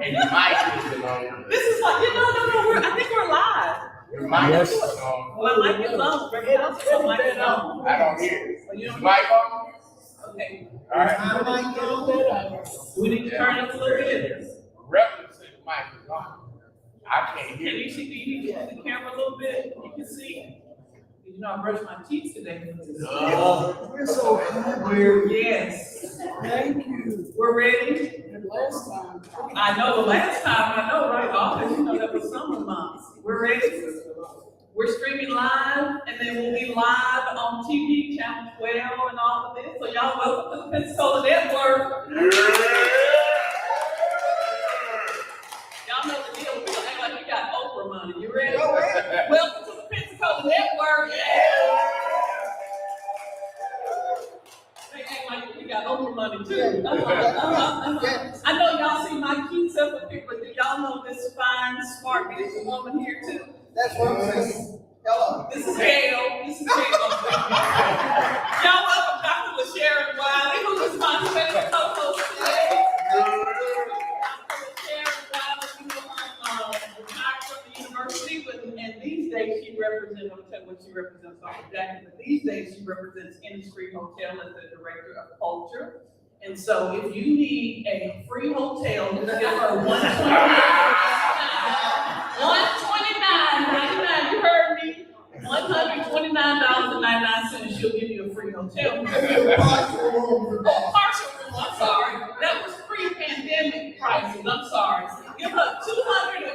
And your mic is on. This is like, no, I think we're live. Your mic is on. Well, my mic is on. My mic is on. I don't hear it. Is your mic on? Okay. All right. We need to turn it up a little bit. Reverend said the mic is on. I can't hear Can you see? Do you need to move the camera a little bit? You can see. You know, I brushed my teeth today. We're so hungry. Yes. Thank you. We're ready. And last time. I know, right? August, that was summer months. We're ready. We're streaming live, and then we'll be live on TV, Channel 12, and all of this. So y'all welcome to the Pensacola Network. Y'all know the deal. We're gonna act like we got Oprah money. You ready? Welcome to the Pensacola Network. They act like we got Oprah money too. I know y'all see my cute self up here, but do y'all know this fine, smart, beautiful woman here too? That's what I'm saying. Hello. This is Gail. Y'all welcome Dr. LaSharon Wiley, who is my special co-host today. Dr. LaSharon Wiley, retired from the university, and these days she represents, I'll tell you what she represents off the jacket, but these days she represents Ancestry Hotel as the director of culture. And so if you need a free hotel, just give her $129.99. You heard me. $129.99. She'll give you a free hotel. Partial room. Partial room. I'm sorry. That was pre-pandemic prices. I'm sorry. Give her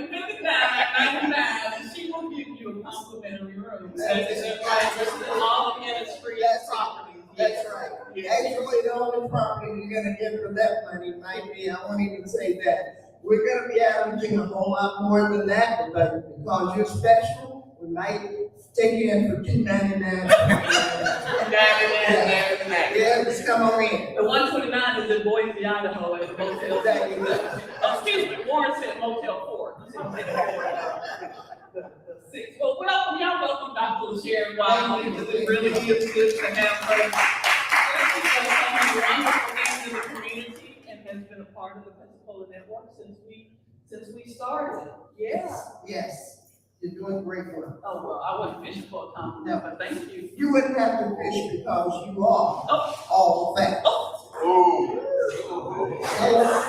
$259.99, and she will give you a complimentary room. That's right. This is all of Ancestry properties. That's right. Actually, the only property you're gonna get for that money might be, I won't even say that. We're gonna be averaging a whole lot more than that, but because you're special, we might take you in for $299. Yeah, just come on in. The 129 is in Boise, Idaho, at the Motel. Excuse me, Warren said Motel 4. The 6. Well, y'all welcome Dr. LaSharon Wiley, because it really is good to have her. She's done so many wonderful things in the community and has been a part of the Pensacola Network since we started. Yes. You're doing great work. Oh, well, I wasn't fishing for a compliment, but thank you. You wouldn't have to fish because you are all that.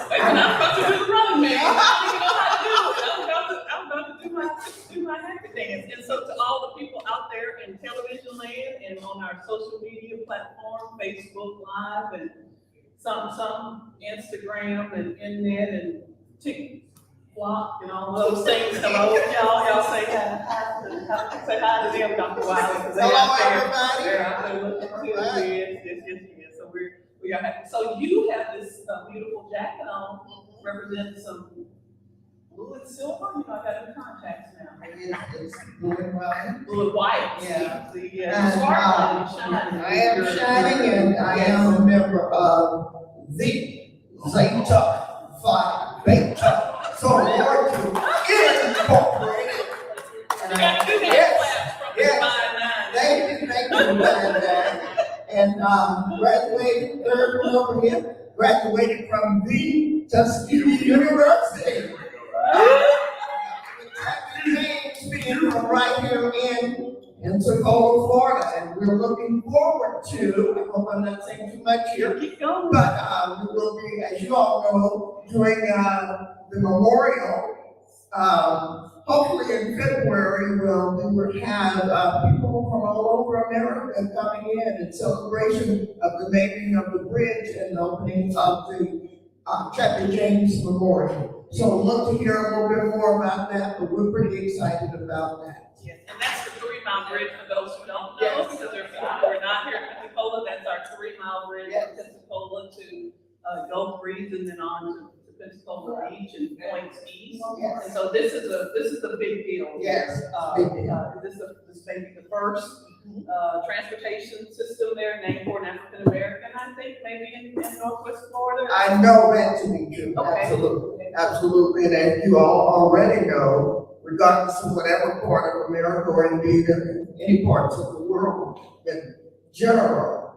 Wait, I'm about to do the running man. I don't even know how to do it. I'm about to do my happy dance. And so to all the people out there in television land and on our social media platform, Facebook Live and some Instagram and internet and TikTok and all those things. Hello, y'all say hi. Say hi to them, Dr. Wiley, because they're out there looking too. Yes. So we are happy. So you have this beautiful jacket on, representing some blue and silver. I got new contacts now. It's blue and white. Blue and white. Yeah. Shining. I am shining, and I am a member of the Zeta Phi Beta sorority incorporated. Thank you for that. And graduated third one over here. Graduated from the Tuskegee University. Being from right here in Pensacola, Florida, and we're looking forward to, I hope I'm not saying too much here, Keep going. but we will be, as you all know, doing the memorial. Hopefully in February, we will have people from all over America coming in celebration of the making of the bridge and the opening of the Chapter James Memorial. So we'll look to hear a little bit more about that, but we're pretty excited about that. Yes, and that's the 3 Mile Bridge for those who don't know, because we're not here in Pensacola. That's our 3 Mile Bridge from Pensacola to Gulf Breeze and then on to Pensacola Beach and points east. And so this is a big deal. Yes. This may be the first transportation system there named for an African American, I think, maybe in Northwest Florida. I know that to be true. Okay. Absolutely. And as you all already know, regardless of whatever part of America or indeed in any parts of the world in general,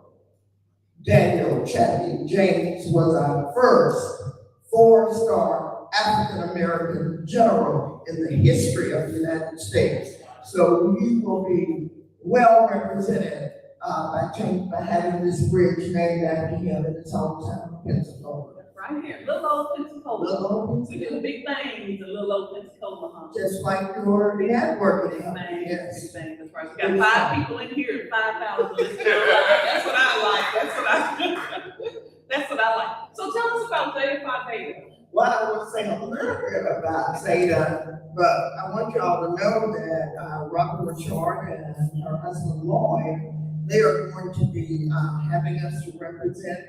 Daniel Chadwick James was our first four-star African-American general in the history of the United States. So we will be well represented by having this bridge named after him in his hometown of Pensacola. Right here, little old Pensacola. Little old We do big things, a little old Pensacola, huh? Just like your networking. Big things, Yes. big things, that's right. We got 5 people in here, 5,000 listeners. That's what I like, that's what I like. So tell us about Zeta Phi Beta. Well, I want to say a little bit about Zeta, but I want y'all to know that Robert Richard and her husband Lloyd, they are going to be having us to represent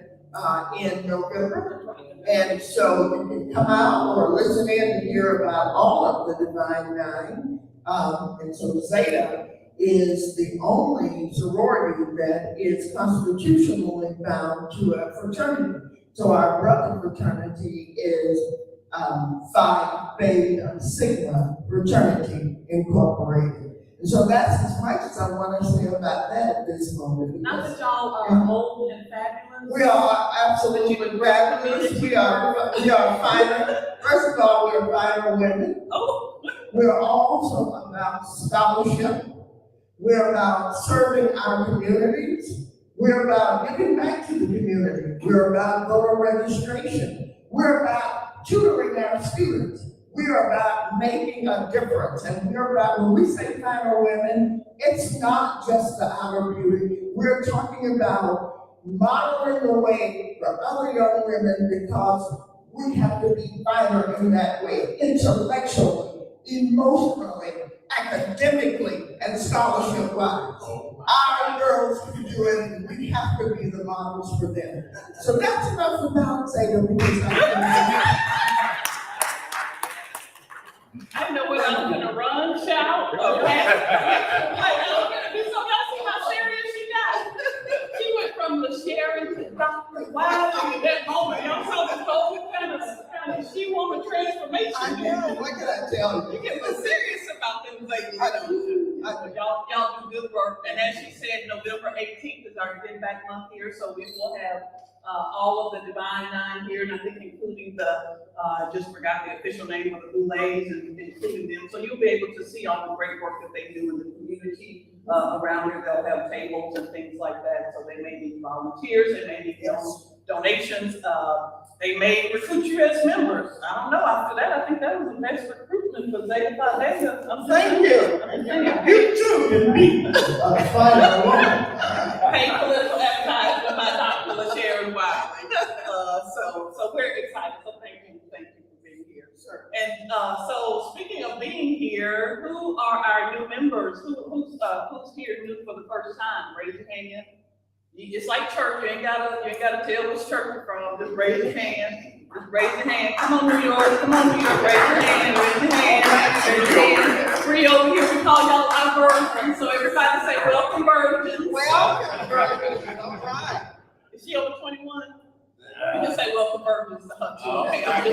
in November. And so you can come out or listen in and hear about all of the Divine Nine. And so Zeta is the only sorority that is constitutionally bound to a fraternity. So our brother fraternity is Phi Beta Sigma Fraternity Incorporated. And so that's as much as I want to say about that at this moment. Not that y'all are old and fabulous. We are absolutely fabulous. We are finer. First of all, we're finer women. Oh. We're also about scholarship. We're about serving our communities. We're about giving back to the community. We're about voter registration. We're about tutoring our students. We are about making a difference. And we're about, when we say finer women, it's not just the outer beauty. We're talking about modeling the way for other young women, because we have to be finer in that way, intellectually, emotionally, academically, and scholarship-wise. Our girls can do it, and we have to be the models for them. So that's enough about Zeta, because I didn't know whether I was gonna run, shout, or pass. So y'all see how serious she got? She went from the Sharon to Dr. Wild in that moment. Y'all saw this whole kind of she want a transformation. I know, what can I tell You you? get serious about them things. Y'all do good work. And as she said, November 18th is our Give Back Month here, so we will have all of the Divine Nine here, and I think including the, just forgot the official name of the Boulets, and including them. So you'll be able to see all the great work that they do in the community around here. They'll have tables and things like that, so they may need volunteers, they may need donations, they may recruit you as members. I don't know, after that, I think that was the best recruitment for Zeta Phi Beta. Thank you. You too can be a finer woman. Paid political advertisement by Dr. Sharon Wiley. So we're excited. So thank you for being here. Sure. And so speaking of being here, who are our new members? Who's here new for the first time? Raise your hand. It's like church. You ain't gotta tell which church you're from. Just raise your hand. Just raise your hand. Come on, New York. Come on, New York. Raise your hand. Raise your hand. Raise your hand. Three over here. We call y'all our virgins. So everybody say welcome, virgins. Welcome, virgins. All right. Is she over 21? You can say welcome virgins to her too. Okay, I'm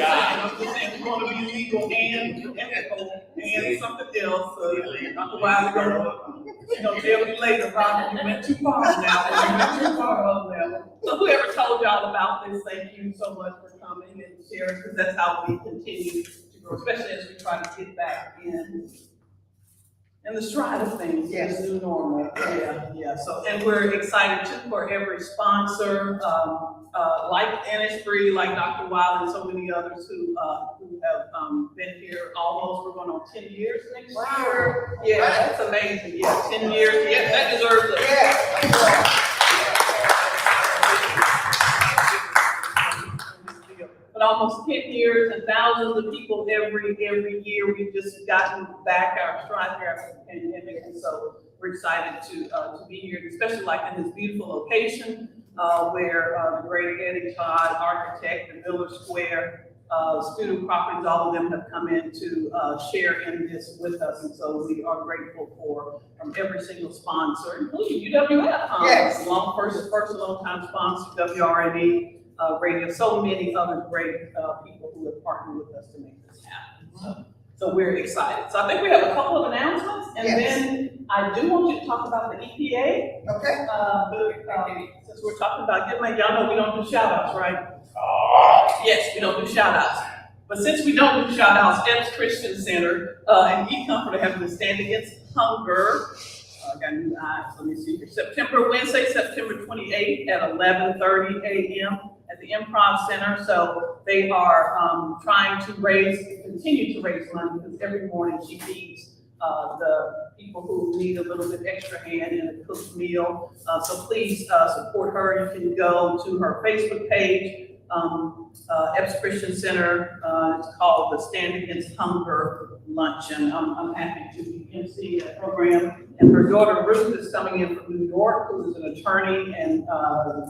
just saying, we want to be legal and ethical and something else. So otherwise, she's gonna tell me later, Robert, you went too far now. You went too far on now. So whoever told y'all about this, thank you so much for coming and sharing, because that's how we continue to grow, especially as we try to get back in the stride of things, yes, the new normal. Yeah. So, and we're excited too for every sponsor, like Ancestry, like Dr. Wild, and so many others who have been here almost. We're going on 10 years next year. Yeah, that's amazing. Yeah, 10 years. Yeah, that deserves it. Yeah. But almost 10 years and thousands of people every year. We've just gotten back our stride here after the pandemic, and so we're excited to be here, especially like in this beautiful location where the great Eddie Todd, architect, and Miller Square, student properties, all of them have come in to share in this with us, and so we are grateful for every single sponsor, including UWF. Yes. First long-time sponsor, WRNE. Radio, so many other great people who have partnered with us to make this happen. So we're excited. So I think we have a couple of announcements, and then I do want you to talk about the EPA, Okay? since we're talking about getting, y'all know we don't do shout outs, right? Yes, we don't do shout outs. But since we don't do shout outs, Epps Christian Center, and Eat Comfort have been standing against hunger. I got new eyes, let me see here. Wednesday, September 28th at 11:30 a.m. at the Improv Center. So they are trying to continue to raise money, because every morning she feeds the people who need a little bit extra hand in a cooked meal. So please support her. You can go to her Facebook page, Epps Christian Center. It's called the Stand Against Hunger Luncheon. I'm happy to be emceeing that program. And her daughter Ruth is coming in from New York, who is an attorney, and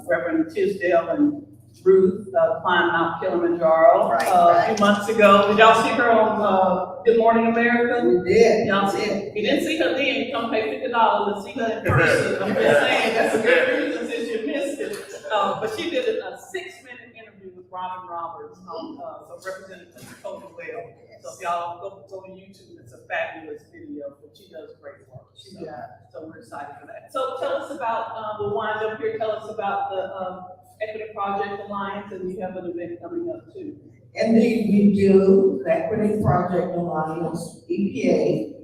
Reverend Tisdale and Ruth climbed Mount Kilimanjaro a few months ago. Did y'all see her on Good Morning America? We did. Y'all see it? If you didn't see her then, come pay $50 and see her in person. I'm just saying, that's a good reason since you missed it. But she did a 6-minute interview with Robin Roberts, so representing Pensacola well. So if y'all go to YouTube, it's a fabulous video, but she does great work. So we're excited for that. So tell us about, we'll wind up here, tell us about the Equity Project Alliance, and you have an event coming up too. Indeed, we do, the Equity Project Alliance, EPA,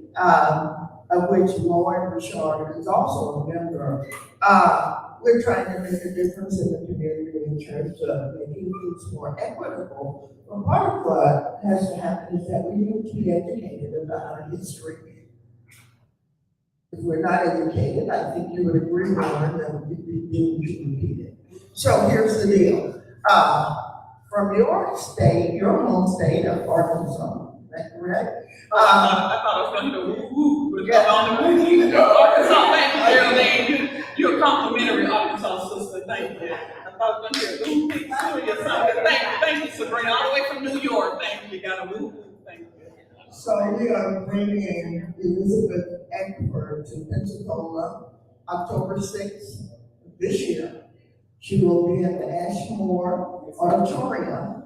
of which Lauren Richard is also a member. We're trying to make a difference in the community in terms of making things more equitable. But part of what has to happen is that we need to be educated about our history. If we're not educated, I think you would agree, Lauren, that we'd be doomed to repeat it. So here's the deal. From your state, your home state of Arkansas, is that correct? I thought I was going to go woo-woo, but on the woo-woo. Arkansas, thank you, Geraldine. You're a complimentary Arkansas sister, thank you. I thought I was going to hear woo-woo or something. Thank you, Sabrina, all the way from New York. Thank you, you got a woo-woo, thank you. So we are bringing Elizabeth Eckford to Pensacola, October 6th this year. She will be at the Ashmore Auditorium.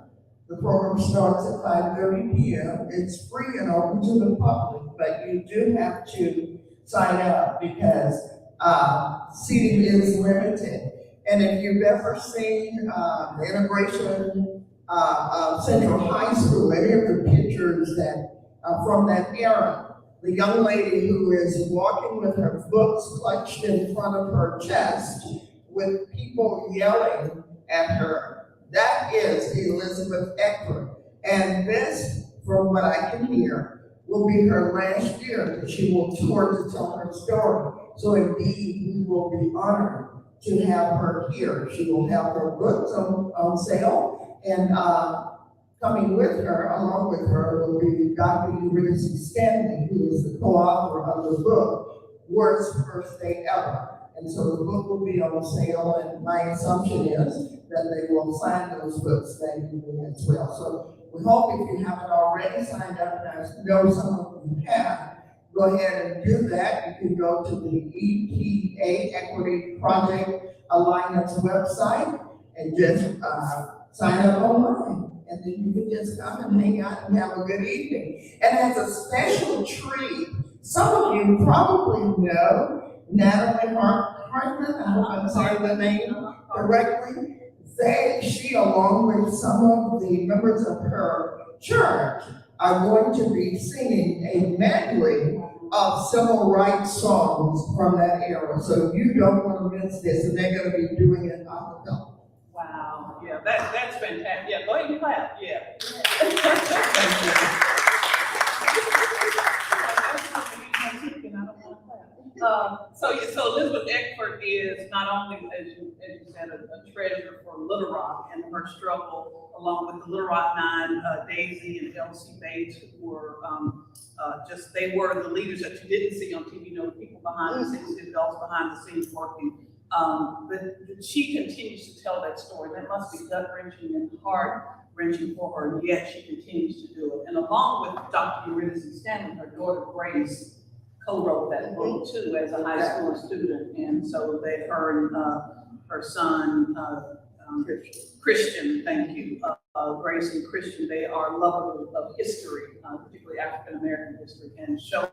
The program starts at 5:30 p.m. It's free and open to the public, but you do have to sign up because seating is limited. And if you've ever seen the integration of Central High School, any of the pictures that from that era, the young lady who is walking with her books clutched in front of her chest, with people yelling at her, that is Elizabeth Eckford. And this, from what I can hear, will be her last year that she will tour to tell her story. So indeed, we will be honored to have her here. She will have her books on sale, and coming with her, along with her, will be Dr. Eurydice Stanley, who is the co-author of the book, Worst First Day Ever. And so the book will be on sale, and my assumption is that they will sign those books that evening as well. So we hope if you haven't already signed up, and I know some of you have, go ahead and do that. You can go to the EPA Equity Project Alliance website and just sign up online. And then you can just come and hang out and have a good evening. And as a special treat, some of you probably know Natalie Hartman, I hope I'm saying the name correctly. She, along with some of the members of her church, are going to be singing a medley of civil rights songs from that era. So you don't want to miss this, and they're going to be doing it on the film. Wow, yeah, that's fantastic. Yeah, go ahead and clap, yeah. Thank you. So Elizabeth Eckford is not only, as you said, a treasure for Little Rock and her struggle, along with the Little Rock Nine, Daisy and Elsie Bates, who were they were the leaders that you didn't see on TV, you know, people behind the scenes, adults behind the scenes working. But she continues to tell that story. That must be gut-wrenching and heart-wrenching for her, and yet she continues to do it. And along with Dr. Eurydice Stanley, her daughter Grace co-wrote that book too as a high school student, and so her and her son Christian, thank you, Grace and Christian, they are lovers of history, particularly African American history, and show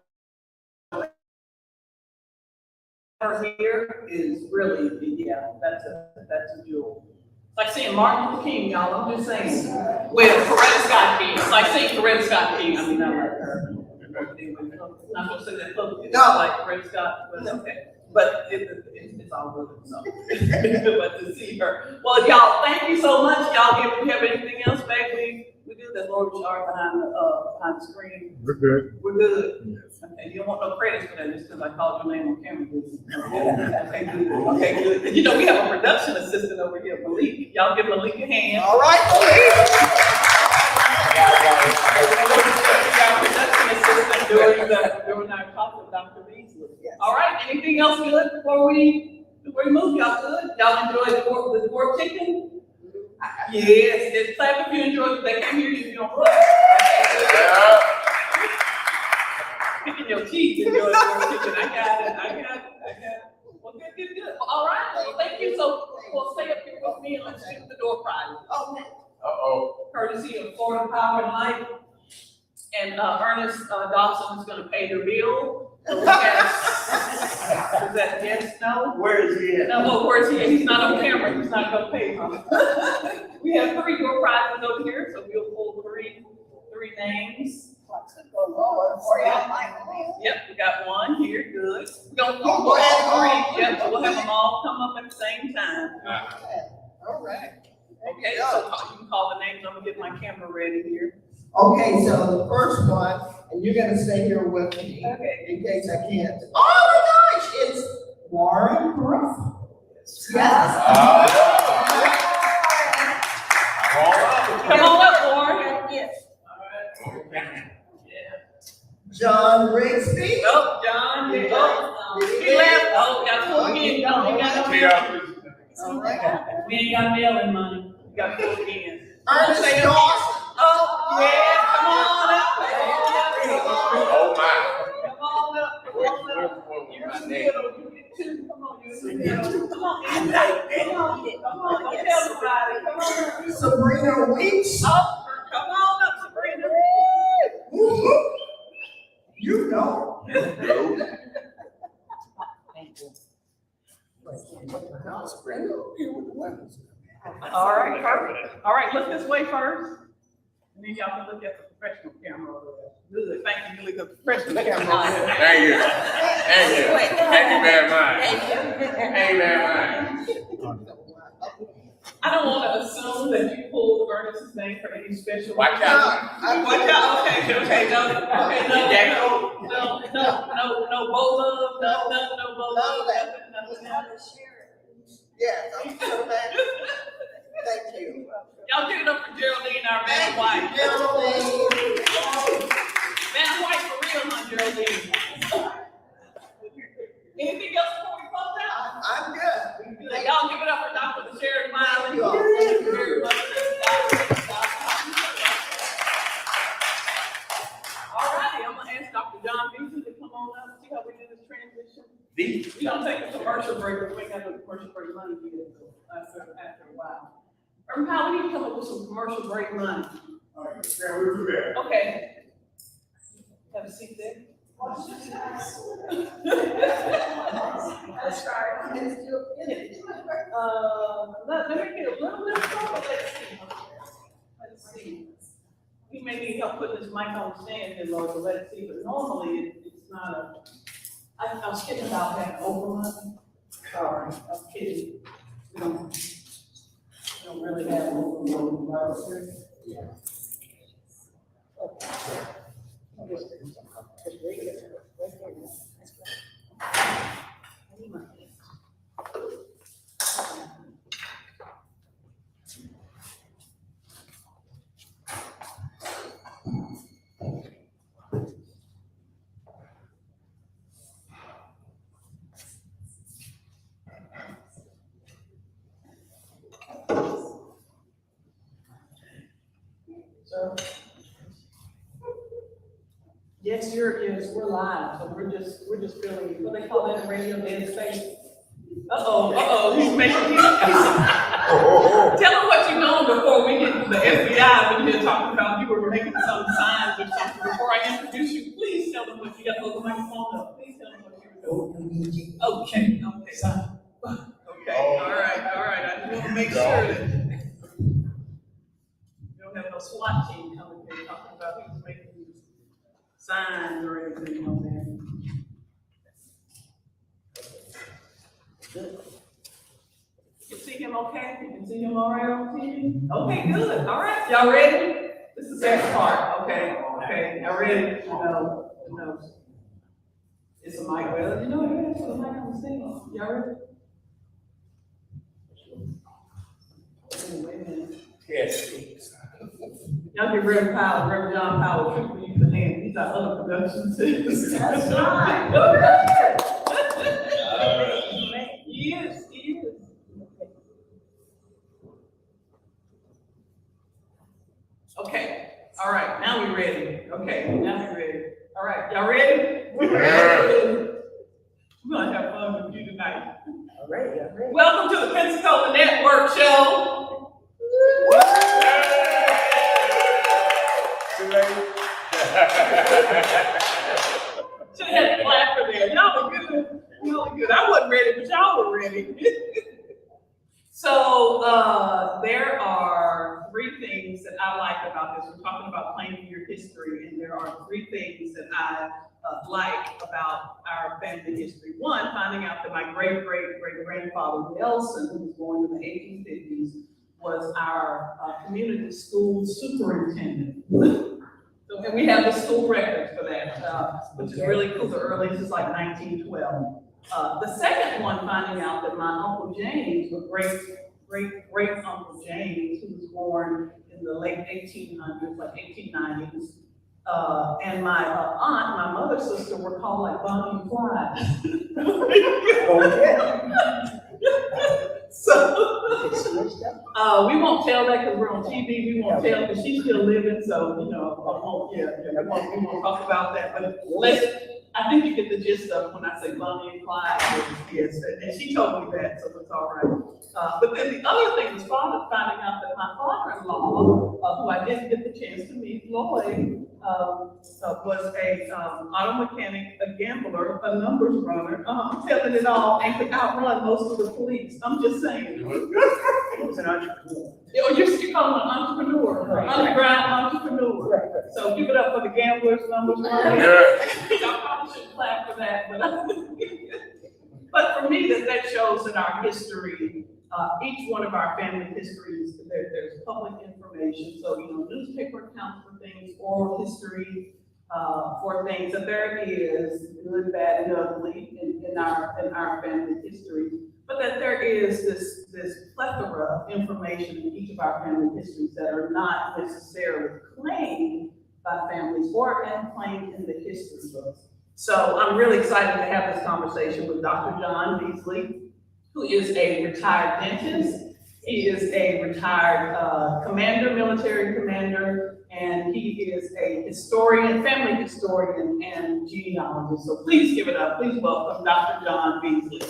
her here is really, yeah, that's a jewel. It's like seeing Martin Luther King, y'all, I'm just saying. With Coretta Scott King, it's like seeing Coretta Scott King, I mean, not like her. I'm not gonna say that publicly, No. like Coretta Scott, but okay. But it's all good, so. But to see her. Well, y'all, thank you so much. Y'all, if you have anything else, baby, we do that. Lord Char behind the screen. We're good. We're good. Okay, you don't want no credits for that, just because I called your name on camera. Okay, good. Okay, good. You know, we have a production assistant over here, Malik. Y'all give Malik a hand. All right, Malik. Production assistant during our talk with Dr. Veasley. Yes. All right, anything else good before we move? Y'all good? Y'all enjoy the pork chicken? Yes, just clap if you enjoy it. They can't hear you if you don't clap. Yeah. Picking your teeth enjoy the pork chicken. I got it. Well, good. All right, well, thank you. So we'll stay up here with me and let's shoot the door prize. Okay. Uh-oh. Courtesy of Florida Power and Light. And Ernest Dawson is gonna pay the bill. So we have, is that yes, no? Where is he at? No, where's he? He's not on camera, he's not gonna pay. We have 3 door prizes over here, so we'll pull three names. Yep, we got one here, good. We're gonna pull all 3, yep, so we'll have them all come up at the same time. All right. Okay, so you can call the names, I'm gonna get my camera ready here. Okay, so the first one, and you're gonna stay here with me. Okay. In case I can't. Oh my gosh, it's Warren Ruff. Yes. Come on up, Warren. Yes. All right. John Rigsby. Oh, John, he left. Oh, got to again. No, he got no mail. All right. We ain't got mailing money. We got to again. Ernest Dawson. Oh, yeah, come on up. Oh, my. Come on up. You're in the middle. You get 2. Come on, you're in the middle. Come on, come on. Don't tell nobody. Come on up. Sabrina Weeks. Oh, come on up, Sabrina. You know. All right, perfect. All right, look this way first. And then y'all can look at the professional camera over there. Good, thank you. You look at the professional camera over there. Thank you. Thank you very much. Thank you very much. I don't want to assume that you pulled Ernest's name for any special. Watch out. Watch out, okay, no, Bola, no Bola. Yes, I'm so glad. Thank you. Y'all give it up for Geraldine, our Van White. Geraldine. Van White for real, huh, Geraldine? Anything else before we close out? I'm good. Good. Y'all give it up for Dr. Sherry Thank Miley. you all. Thank you very much. All righty, I'm gonna ask Dr. John Veasley to come on up, see how we do this transition. We don't take a commercial break, but we ain't got no commercial break money yet, so after a while. Or how we need to come up with some commercial break money. All right, yeah, we'll do that. Okay. Have a seat there. That's right. Let me get a little bit of let's see. We may need help putting this mic on stand here, Lord, but let's see. But normally it's not a. I was kidding about that over money. Sorry, I'm kidding. We don't really have over money. Yeah. Okay. So, yes, we're live, so we're just feeling, what they call that, radio dead space. He's making, tell them what you know before we get to the FBI, when you're talking about you were making some signs or something. Before I introduce you, please tell them what you got, hold the microphone up, please tell them what you were doing. Okay. Okay, all right, I just want to make sure that you don't have no SWAT team coming here talking about who's making these signs or anything on there. Good. You can see him okay? You can see him all right on TV? Okay, good, all right, y'all ready? This is the next part, okay, y'all ready? No. It's a mic, well, you know, you have to put a mic on the stage, y'all ready? Wait a minute. Yes. Y'all get Reverend Powell, Reverend John Powell, trick for you for hand. He's our other production too. That's right. He is. Okay. All right. Now we're ready. Okay. Now we're ready. All right. Y'all ready? We're ready. We're gonna have fun with you tonight. All right. Welcome to the Pensacola Network Show. Should have had a clap for that. Y'all were good. I wasn't ready, but y'all were ready. So there are three things that I like about this. We're talking about claiming your history, and there are three things that I like about our family history. One, finding out that my great-great-great-grandfather Nelson, who was born in the 1850s, was our community school superintendent. So, and we have the school records for that, which is really cool. The earliest is like 1912. The second one, finding out that my Uncle James, was great Uncle James, who was born in the late 1800s, like 1890s, and my aunt, my mother's sister, were called like Bonnie and Clyde. So we won't tell that because we're on TV. We won't tell because she's still living. So we won't talk about that. But I think you get the gist of when I say Bonnie and Clyde. Yes, and she told me that, so it's all right. But then the other thing was finding out that my father-in-law, who I didn't get the chance to meet, Lloyd, was a auto mechanic, a gambler, a numbers runner. I'm telling it all, and could outrun most of the police. I'm just saying. He was an entrepreneur. Oh, you call him an entrepreneur, underground entrepreneur. Right. So give it up for the gamblers, numbers runners. Yeah. Y'all probably should clap for that, but for me, that shows in our history. Each one of our family histories, there's public information. So, newspaper accounts for things, oral history for things. That there is good, bad, and ugly in our family history. But that there is this plethora of information in each of our family histories that are not necessarily claimed by families or claimed in the history books. So I'm really excited to have this conversation with Dr. John Veasley, who is a retired dentist. He is a retired military commander, and he is a historian, family historian, and genealogist. So please give it up. Please welcome Dr. John Veasley.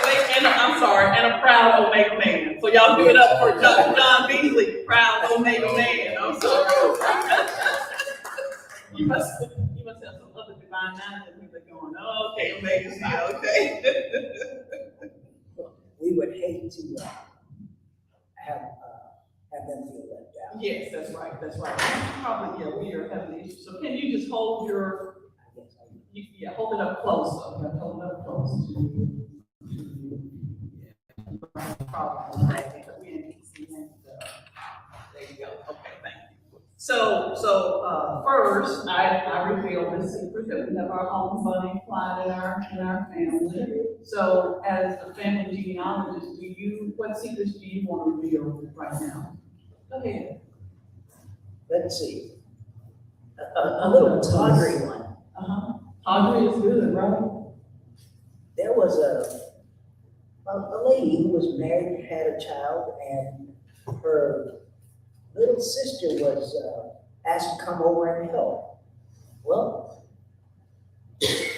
Wait, and I'm sorry, and a proud Omega man. So y'all give it up for Dr. John Veasley, proud Omega man. I'm sorry. You must have some other divine knowledge that people are going, oh, okay, Omega's not okay. We would hate to have them feel left out. Yes, that's right. Probably, we are having issues. So can you just hold your, hold it up close. Hold it up close to you. Probably. There you go. Okay, thank you. So first, I reveal this secret that we have our own Bonnie and Clyde in our family. So as a family genealogist, what secrets do you want to reveal right now? Go ahead. Let's see. A little tawdry one. Tawdry is good, right? There was a lady who was married and had a child, and her little sister was asked to come over and help. Well,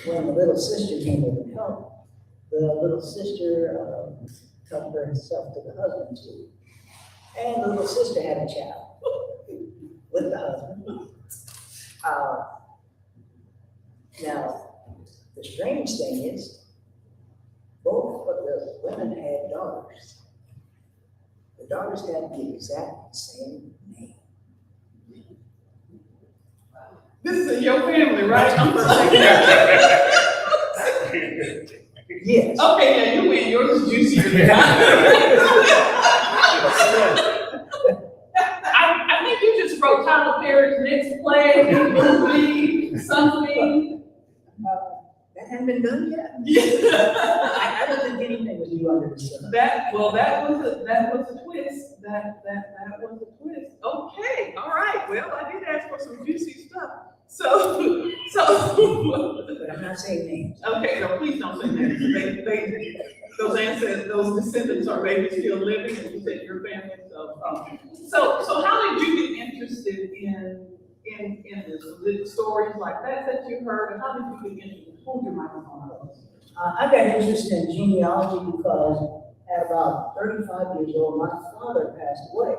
when the little sister came over and helped, the little sister helped herself to the husband too. And the little sister had a child with the husband. strange thing is, both of the women had daughters. The daughters had the exact same name. This is in your family, right? Yes. Okay, yeah, you win. Yours is juicier than mine. I think you just wrote Tyler Perry's next play, movie, something. That hadn't been done yet. Yeah. I don't think anything was new under the sun. That was a twist. That was a twist. Okay, all right. Well, I did ask for some juicy stuff. So. But I'm not saying names. Okay, no, please don't say names. Those ancestors, those descendants are maybe still living, and you said your family. So how did you get interested in this? Was it stories like that you heard, and how did you get interested? Hold your microphone up. I got interested in genealogy because at about 35 years old, my father passed away.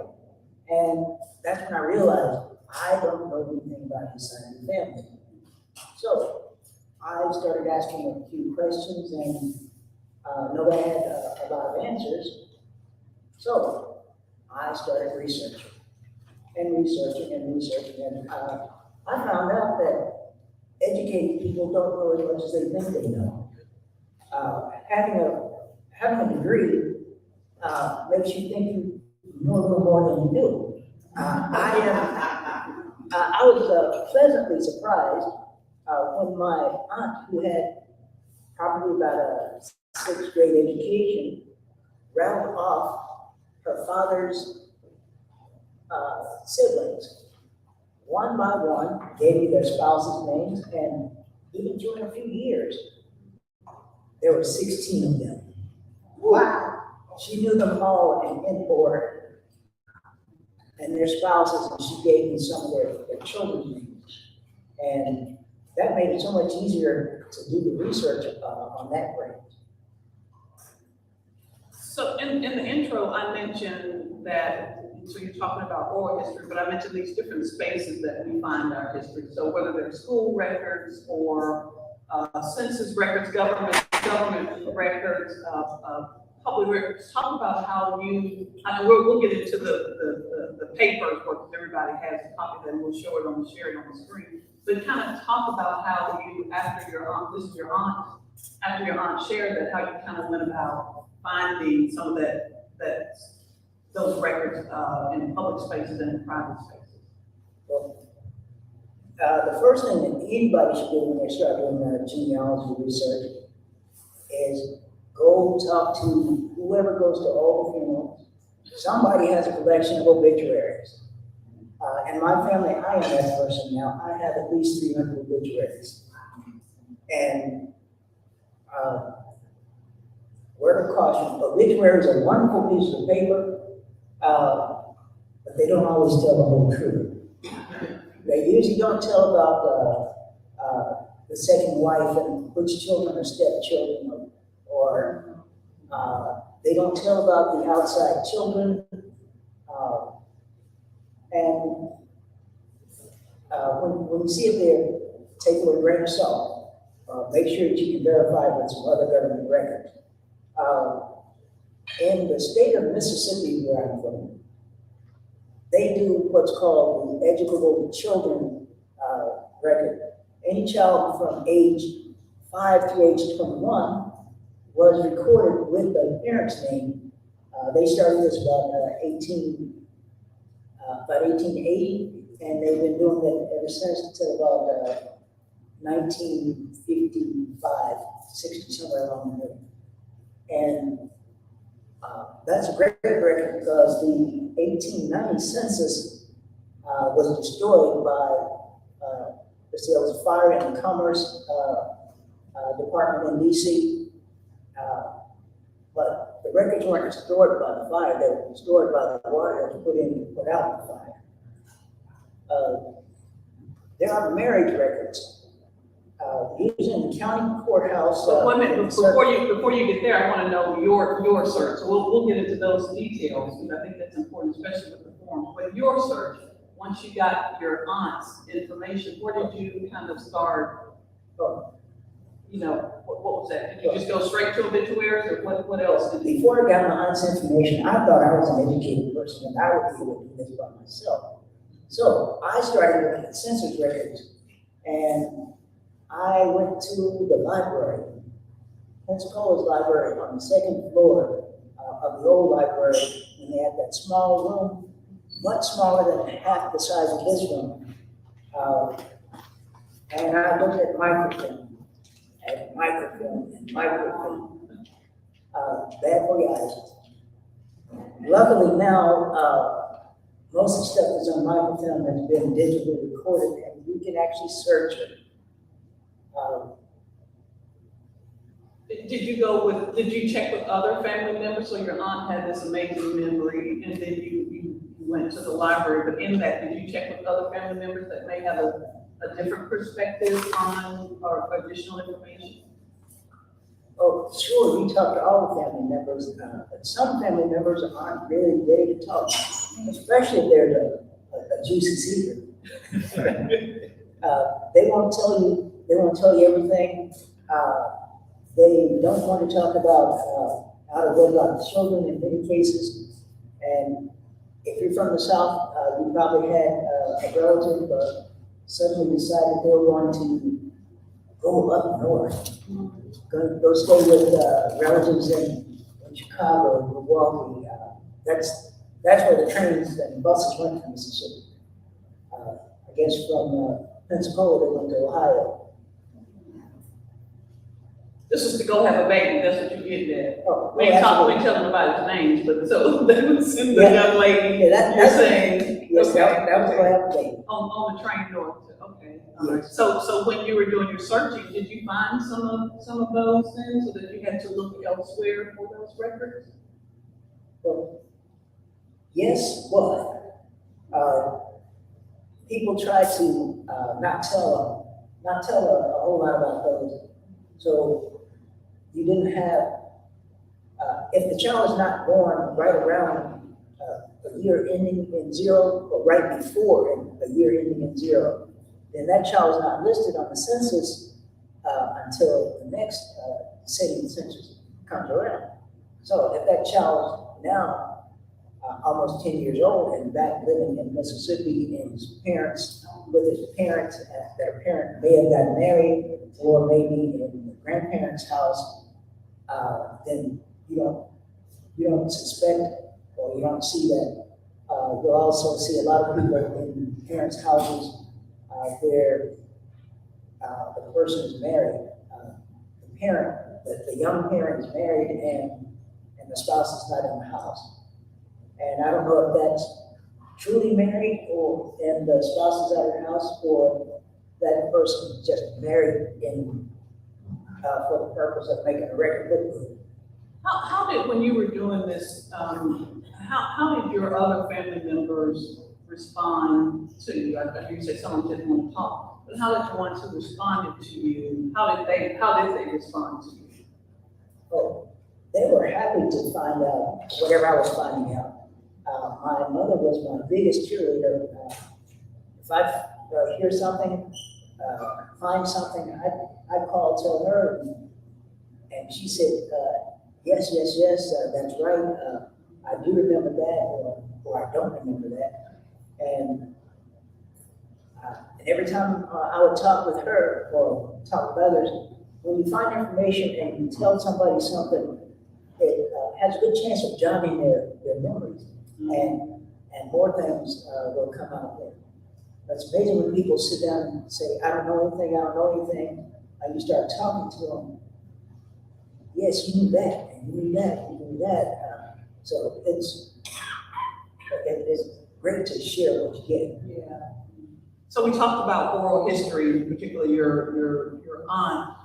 And that's when I realized I don't know anything about his side of the family. So I started asking a few questions, and nobody had a lot of answers. So I started researching, and I found out that educated people don't know as much as they think they know. Having a degree makes you think you know a little more than you do. I was pleasantly surprised when my aunt, who had probably about a 6th grade education, rattled off her father's siblings. One by one, gave me their spouses' names, and even during a few years, there were 16 of them. Wow. She knew them all in order, and their spouses, and she gave me some of their children's names. And that made it so much easier to do the research on that branch. So in the intro, I mentioned that, so you're talking about oral history, but I mentioned these different spaces that we find our history. So whether they're school records or census records, government records, public records. Talk about how you, we'll get into the papers, because everybody has a copy, then we'll share it on the screen. But kind of talk about how you, after your aunt shared that, how you kind of went about finding some of those records in public spaces and in private spaces. Well, the first thing that anybody should do when they start doing genealogy research is go talk to whoever goes to all the funerals. Somebody has a collection of obituaries. In my family, I am that person now. I have at least 300 obituaries. And word of caution, obituaries are wonderful pieces of paper, but they don't always tell the whole truth. They usually don't tell about the second wife and which children are stepchildren, or they don't tell about the outside children. And when you see it there, take it with a grain of salt. Make sure that you can verify with some other government records. In the state of Mississippi, where I'm from, they do what's called the Educable Children record. Any child from age 5 to age 21 was recorded with the parent's name. They started this about 1880, and they've been doing that ever since until about 1955, 60, somewhere along there. And that's a great record because the 1890 census was destroyed by, there was a fire in the Commerce Department in DC, but the records weren't destroyed by the fire, they were destroyed by the water that was put out the fire. There are marriage records. Using the county courthouse. So one minute, before you get there, I want to know your search. So we'll get into those details, because I think that's important, especially with the forms. But your search, once you got your aunt's information, where did you kind of start? you know, what was that? Did you just go straight to obituaries, or what else did you? Before I got my aunt's information, I thought I was an educated person and I would be able to do this by myself. So I started looking at census records, and I went to the library, Pensacola's library, on the second floor of the old library, and they had that small room, much smaller than half the size of this room. And I looked at microfilm, and microfilm. Bad for your eyes. Luckily now, most of the stuff that's on microfilm has been digitally recorded, and you can actually search it. Did you check with other family members? So your aunt had this amazing memory, and then you went to the library, but in that, did you check with other family members that may have a different perspective on or additional information? Oh, sure, we talk to all the family members, but some family members aren't really ready to talk, especially if there's a juicy secret. They won't tell you everything. They don't want to talk about out of wedlock children in many cases. And if you're from the South, you probably had a relative suddenly decided they were going to go up north. Go stay with relatives in Chicago, Milwaukee. That's where the trains and buses went from Mississippi. I guess from Pensacola they went to Ohio. This is to go have a baby, that's what you get there. Oh, We ain't telling anybody's names, but so they would send the young lady, Yeah, you're saying. Yes, Okay. that was what happened. On the train north, okay. Yes. So when you were doing your searching, did you find some of those things, so that you had to look elsewhere for those records? Well, yes, but people try to not tell a whole lot about those. So you didn't have, if the child is not born right around a year ending in 0, or right before a year ending in 0, then that child is not listed on the census until the next city census comes around. So if that child is now almost 10 years old and back living in Mississippi, and his parents, with his parents, their parent may have gotten married, or maybe in the grandparents' house, then you don't suspect, or you don't see that. You'll also see a lot of people in parents' houses where the person is married. The young parent is married, and the spouse is not in the house. And I don't know if that's truly married, and the spouse is out of the house, or that person is just married for the purpose of making a record book. How did, when you were doing this, how did your other family members respond to you? I hear you say someone didn't want to talk, but how did the ones who responded to you, how did they respond to you? Oh, they were happy to find out whatever I was finding out. My mother was my biggest cheerleader. If I hear something, find something, I'd call, tell her, and she said, yes, that's right. I do remember that, or I don't remember that. And every time I would talk with her or talk with others, when you find information and you tell somebody something, it has a good chance of jogging their memories, and more things will come out there. It's amazing when people sit down and say, I don't know anything, and you start talking to them. Yes, you knew that, and you knew that, you knew that. So it's great to share what you get. Yeah. So we talked about oral history, particularly your aunt.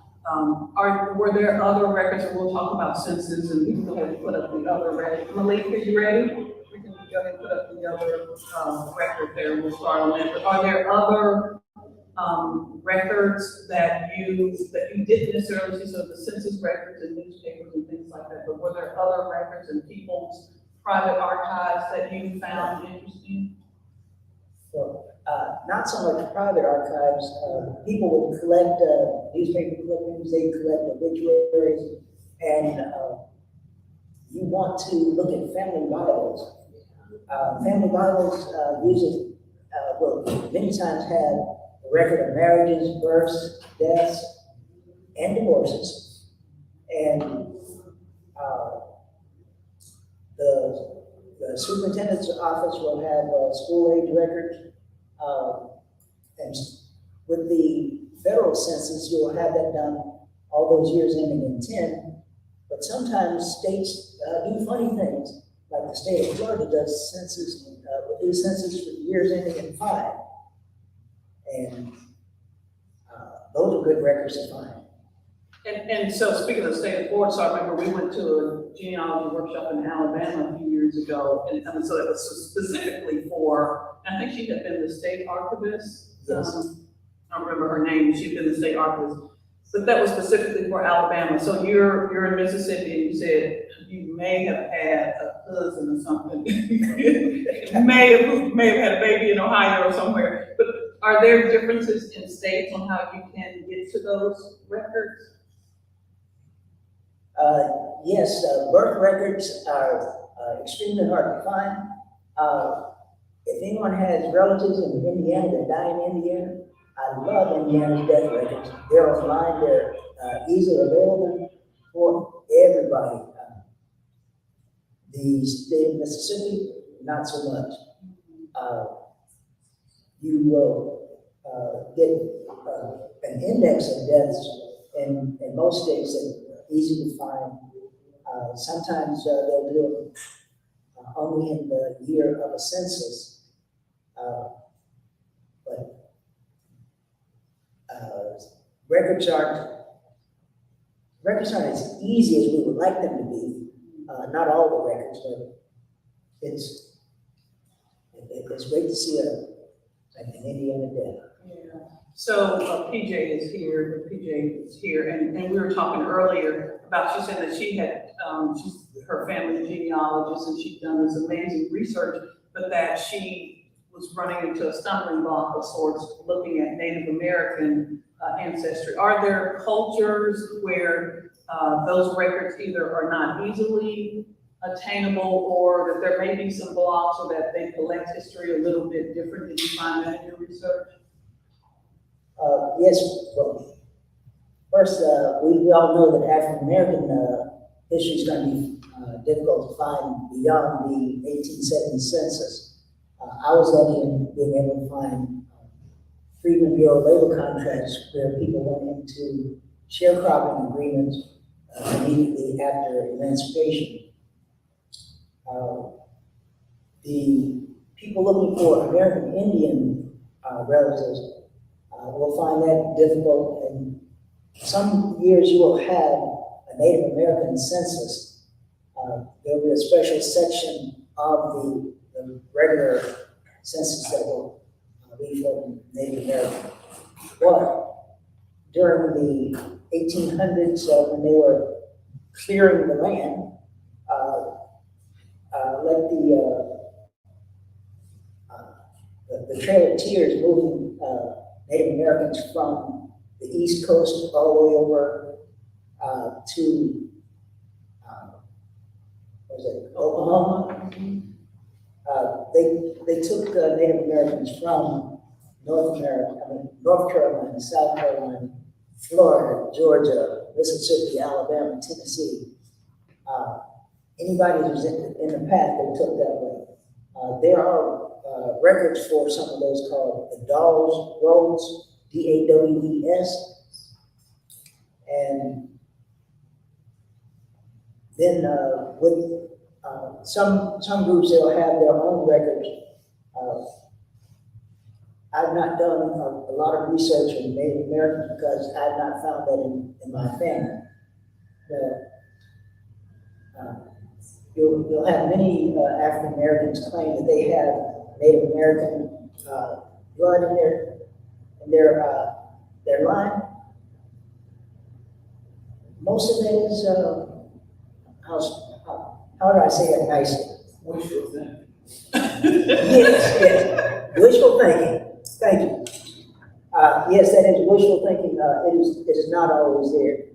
Were there other records, and we'll talk about census, and we can go ahead and put up the other record. Malik, are you ready? We can go ahead and put up the other record there, and we'll start on that. But are there other records that you didn't necessarily see, so the census records and newspapers and things like that, but were there other records and people's private archives that you found interesting? So Not so much private archives, people would collect newspaper clippings, they collect obituaries, and you want to look at family Bibles. Family Bibles usually, will many times have a record of marriages, births, deaths, and divorces. And the superintendent's office will have school age records. And with the federal census, you'll have that done all those years ending in 10. But sometimes states do funny things, like the state of Florida does census, will do census for years ending in 5. And those are good records to find. And so speaking of the state of Florida, so I remember we went to a genealogy workshop in Alabama a few years ago, and so it was specifically for, I think she had been the state archivist. Yes. I don't remember her name, she'd been the state archivist, but that was specifically for Alabama. So you're in Mississippi, and you said you may have had a cousin or something. may have had a baby in Ohio or somewhere, but are there differences in states on how you can get to those records? Yes, birth records are extremely hard to find. If anyone has relatives in Indiana that die in Indiana, I love Indiana's death records. They're online, they're easily available for everybody. The state of Mississippi, not so much. You will get an index of deaths in most states that are easy to find. Sometimes they'll do it only in the year of a census. But records aren't as easy as we would like them to be. Not all the records, but it's great to see an Indiana death. Yeah. So PJ is here, and we were talking earlier about, she said that she had, her family genealogist, and she'd done this amazing research, but that she was running into a stumbling block of sorts, looking at Native American ancestry. Are there cultures where those records either are not easily attainable, or that there may be some blocks, or that they collect history a little bit different? Did you find that in your research? Yes, well, first, we all know that African American history is going to be difficult to find beyond the 1870 census. I was lucky in being able to find Freedmen Bureau labor contracts where people went into sharecropping agreements immediately after emancipation. The people looking for American Indian relatives will find that difficult, and some years you will have a Native American census. There'll be a special section of the regular census that will be for Native American. But during the 1800s, when they were clearing the land, let the Trail of Tears moving Native Americans from the East Coast all the way over to Oklahoma. They took Native Americans from North Carolina, South Carolina, Florida, Georgia, Mississippi, Alabama, Tennessee. Anybody who's in the path, they took that way. There are records for some of those called the Dawes Roads, D-A-W-E-S. And then with some groups, they'll have their own records. I've not done a lot of research on Native Americans because I've not found that in my family. You'll have many African Americans claim that they have Native American blood in their line. Most of it is how do I say it nicely? Wishful thinking. Yes, wishful thinking. Thank you. Yes, that is wishful thinking. It is not always there.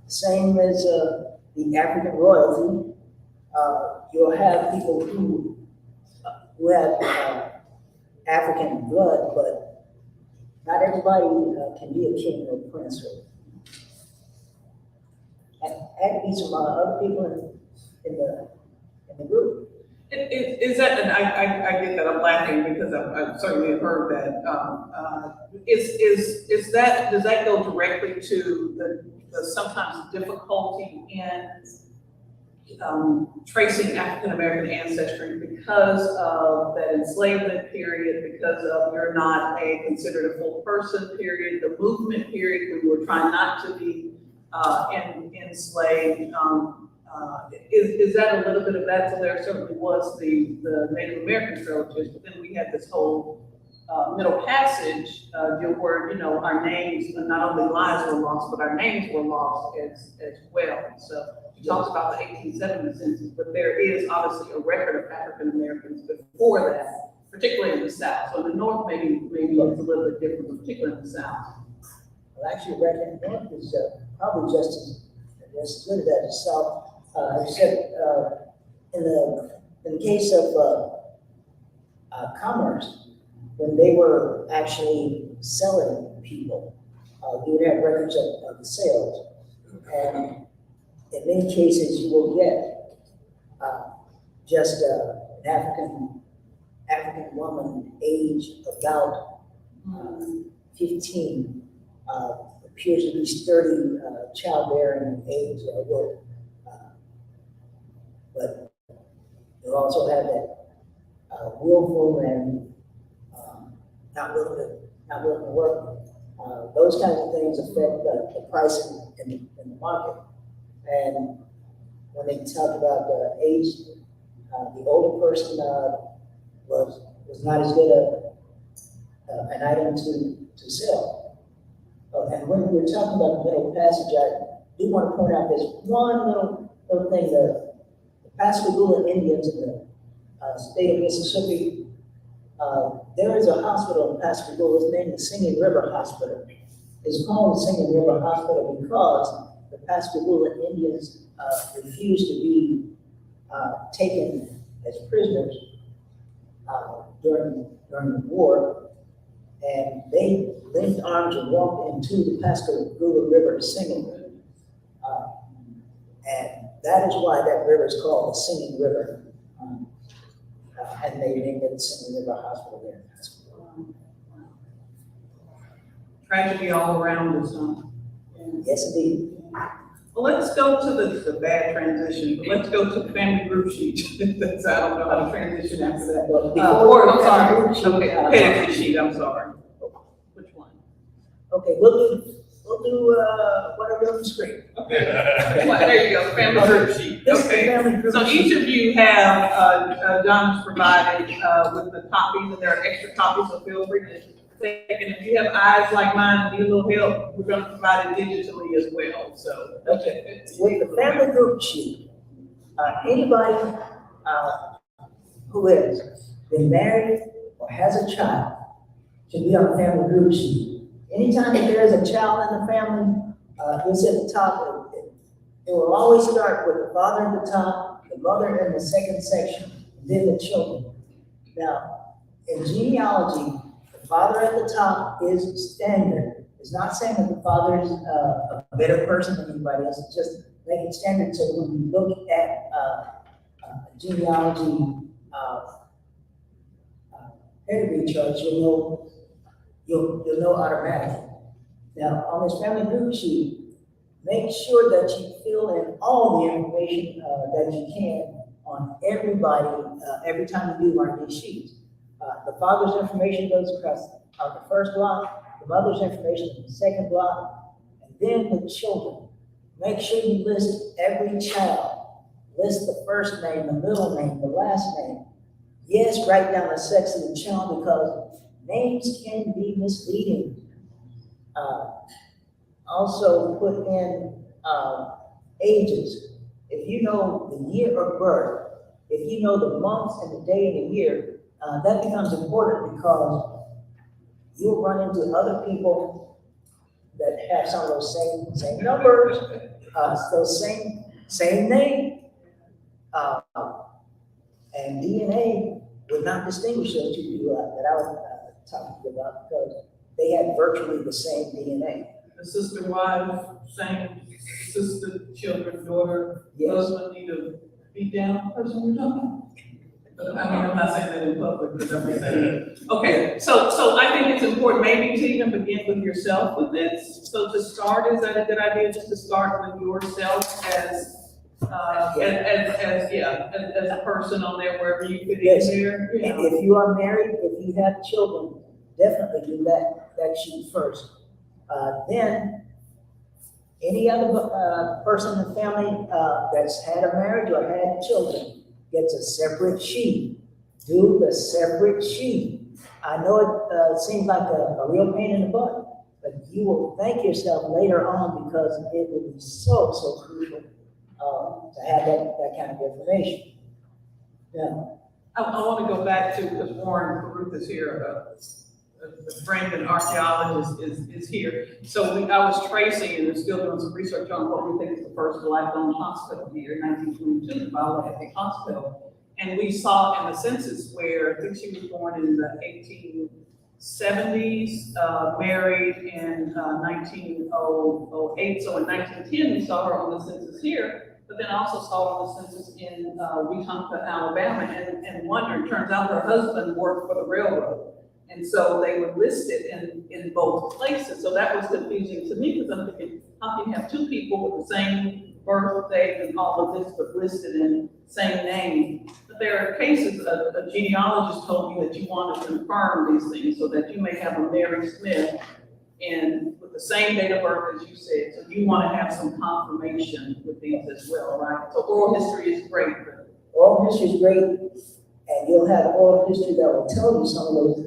Same as the African royalty. You'll have people who have African blood, but not everybody can be a king or prince. And had to be some other people in the group. Is that, and I get that, I'm laughing because I've certainly have heard that. Is that, does that go directly to the sometimes difficulty in tracing African American ancestry because of that enslavement period, because of you're not considered a full person period, the movement period when we were trying not to be enslaved? Is that a little bit of that? So there certainly was the Native American Trailers, but then we had this whole Middle Passage deal where, you know, our names, not only lives were lost, but our names were lost as well. So you talked about the 1870 census, but there is obviously a record of African Americans before that, particularly in the South. So in the North, maybe it's a little bit different, but particularly in the South. Well, actually, record North is probably just as good as that as South. Except in the case of commerce, when they were actually selling people, you would have records of the sales, and in many cases you will get just an African woman, age about 15, appears to be sturdy, childbearing age, but you also have that willful and not willing to work. Those kinds of things affect the pricing in the market. And when they talk about the age, the older person was not as good an item to sell. And when we're talking about the Middle Passage, I do want to point out this one little thing that Pascagoula Indians in the state of Mississippi, there is a hospital in Pascagoula. It's named the Singing River Hospital. It's called the Singing River Hospital because the Pascagoula Indians refused to be taken as prisoners during the war, and they linked arms and walked into the Pascagoula River singing. And that is why that river is called the Singing River. And they named it the Singing River Hospital there in Pensacola. Tragedy all around us, huh? Yes, indeed. Well, let's go to the bad transition, but let's go to the family group sheet. That's, I don't know how to transition after that. Or, I'm sorry, family sheet, I'm sorry. Which one? Okay, we'll do whatever on the screen. Okay, well, there you go, family group sheet. This is the Okay, family group so sheet. each of you have, John has provided with the copies, and there are extra copies, so feel free to take it. If you have eyes like mine and need a little help, we're gonna provide it digitally as well, so. Okay, with the family group sheet, anybody who has been married or has a child should be on the family group sheet. Anytime that there is a child in the family, it's at the top. It will always start with the father at the top, the mother in the second section, then the children. Now, in genealogy, the father at the top is standard. It's not saying that the father is a better person than anybody else. It's just making standard. So when you look at genealogy pedigree charts, you'll know automatically. Now, on this family group sheet, make sure that you fill in all the information that you can on everybody every time you do one of these sheets. The father's information goes across the first block, the mother's information in the second block, and then the children. Make sure you list every child. List the first name, the middle name, the last name. Yes, write down the sex of the child because names can be misleading. Also put in ages. If you know the year of birth, if you know the month and the day and the year, that becomes important because you'll run into other people that have some of those same numbers, those same name. And DNA would not distinguish those two people that I was talking about because they had virtually the same DNA. The sister, wife, same sister, children, daughter, Yes. husband, need to beat down the person we're talking about. But I mean, I'm not saying that in public, but I'm just saying. Okay, so I think it's important maybe to even begin with yourself with this. So to start, is that a good idea, just to start with yourself as a person on there, wherever you fit Yes. in there? You And know. if you are married, if you have children, definitely do that sheet first. Then, any other person in the family that's had a marriage or had children gets a separate sheet. Do the separate sheet. I know it seems like a real pain in the butt, but you will thank yourself later on because it will be so crucial to have that kind of information. Yeah. I want to go back to, because Warren Caruth is here, a friend and archaeologist is here. So I was tracing and still doing some research on what we think is the first Black-owned hospital here in 1922, the Biologic Hospital. And we saw in the census where, I think she was born in the 1870s, married in 1908. So in 1910, we saw her on the census here, but then also saw her on the census in Wetumpka, Alabama, and wondered, turns out her husband worked for the railroad. And so they were listed in both places. So that was confusing to me because I'm thinking, how can you have two people with the same birthday and all of this, but listed in same name? But there are cases, a genealogist told me that you want to confirm these things so that you may have a Mary Smith and with the same date of birth as you said. So you want to have some confirmation with these as well, right? So oral history is great. But Oral history is great, and you'll have oral history that will tell you some of those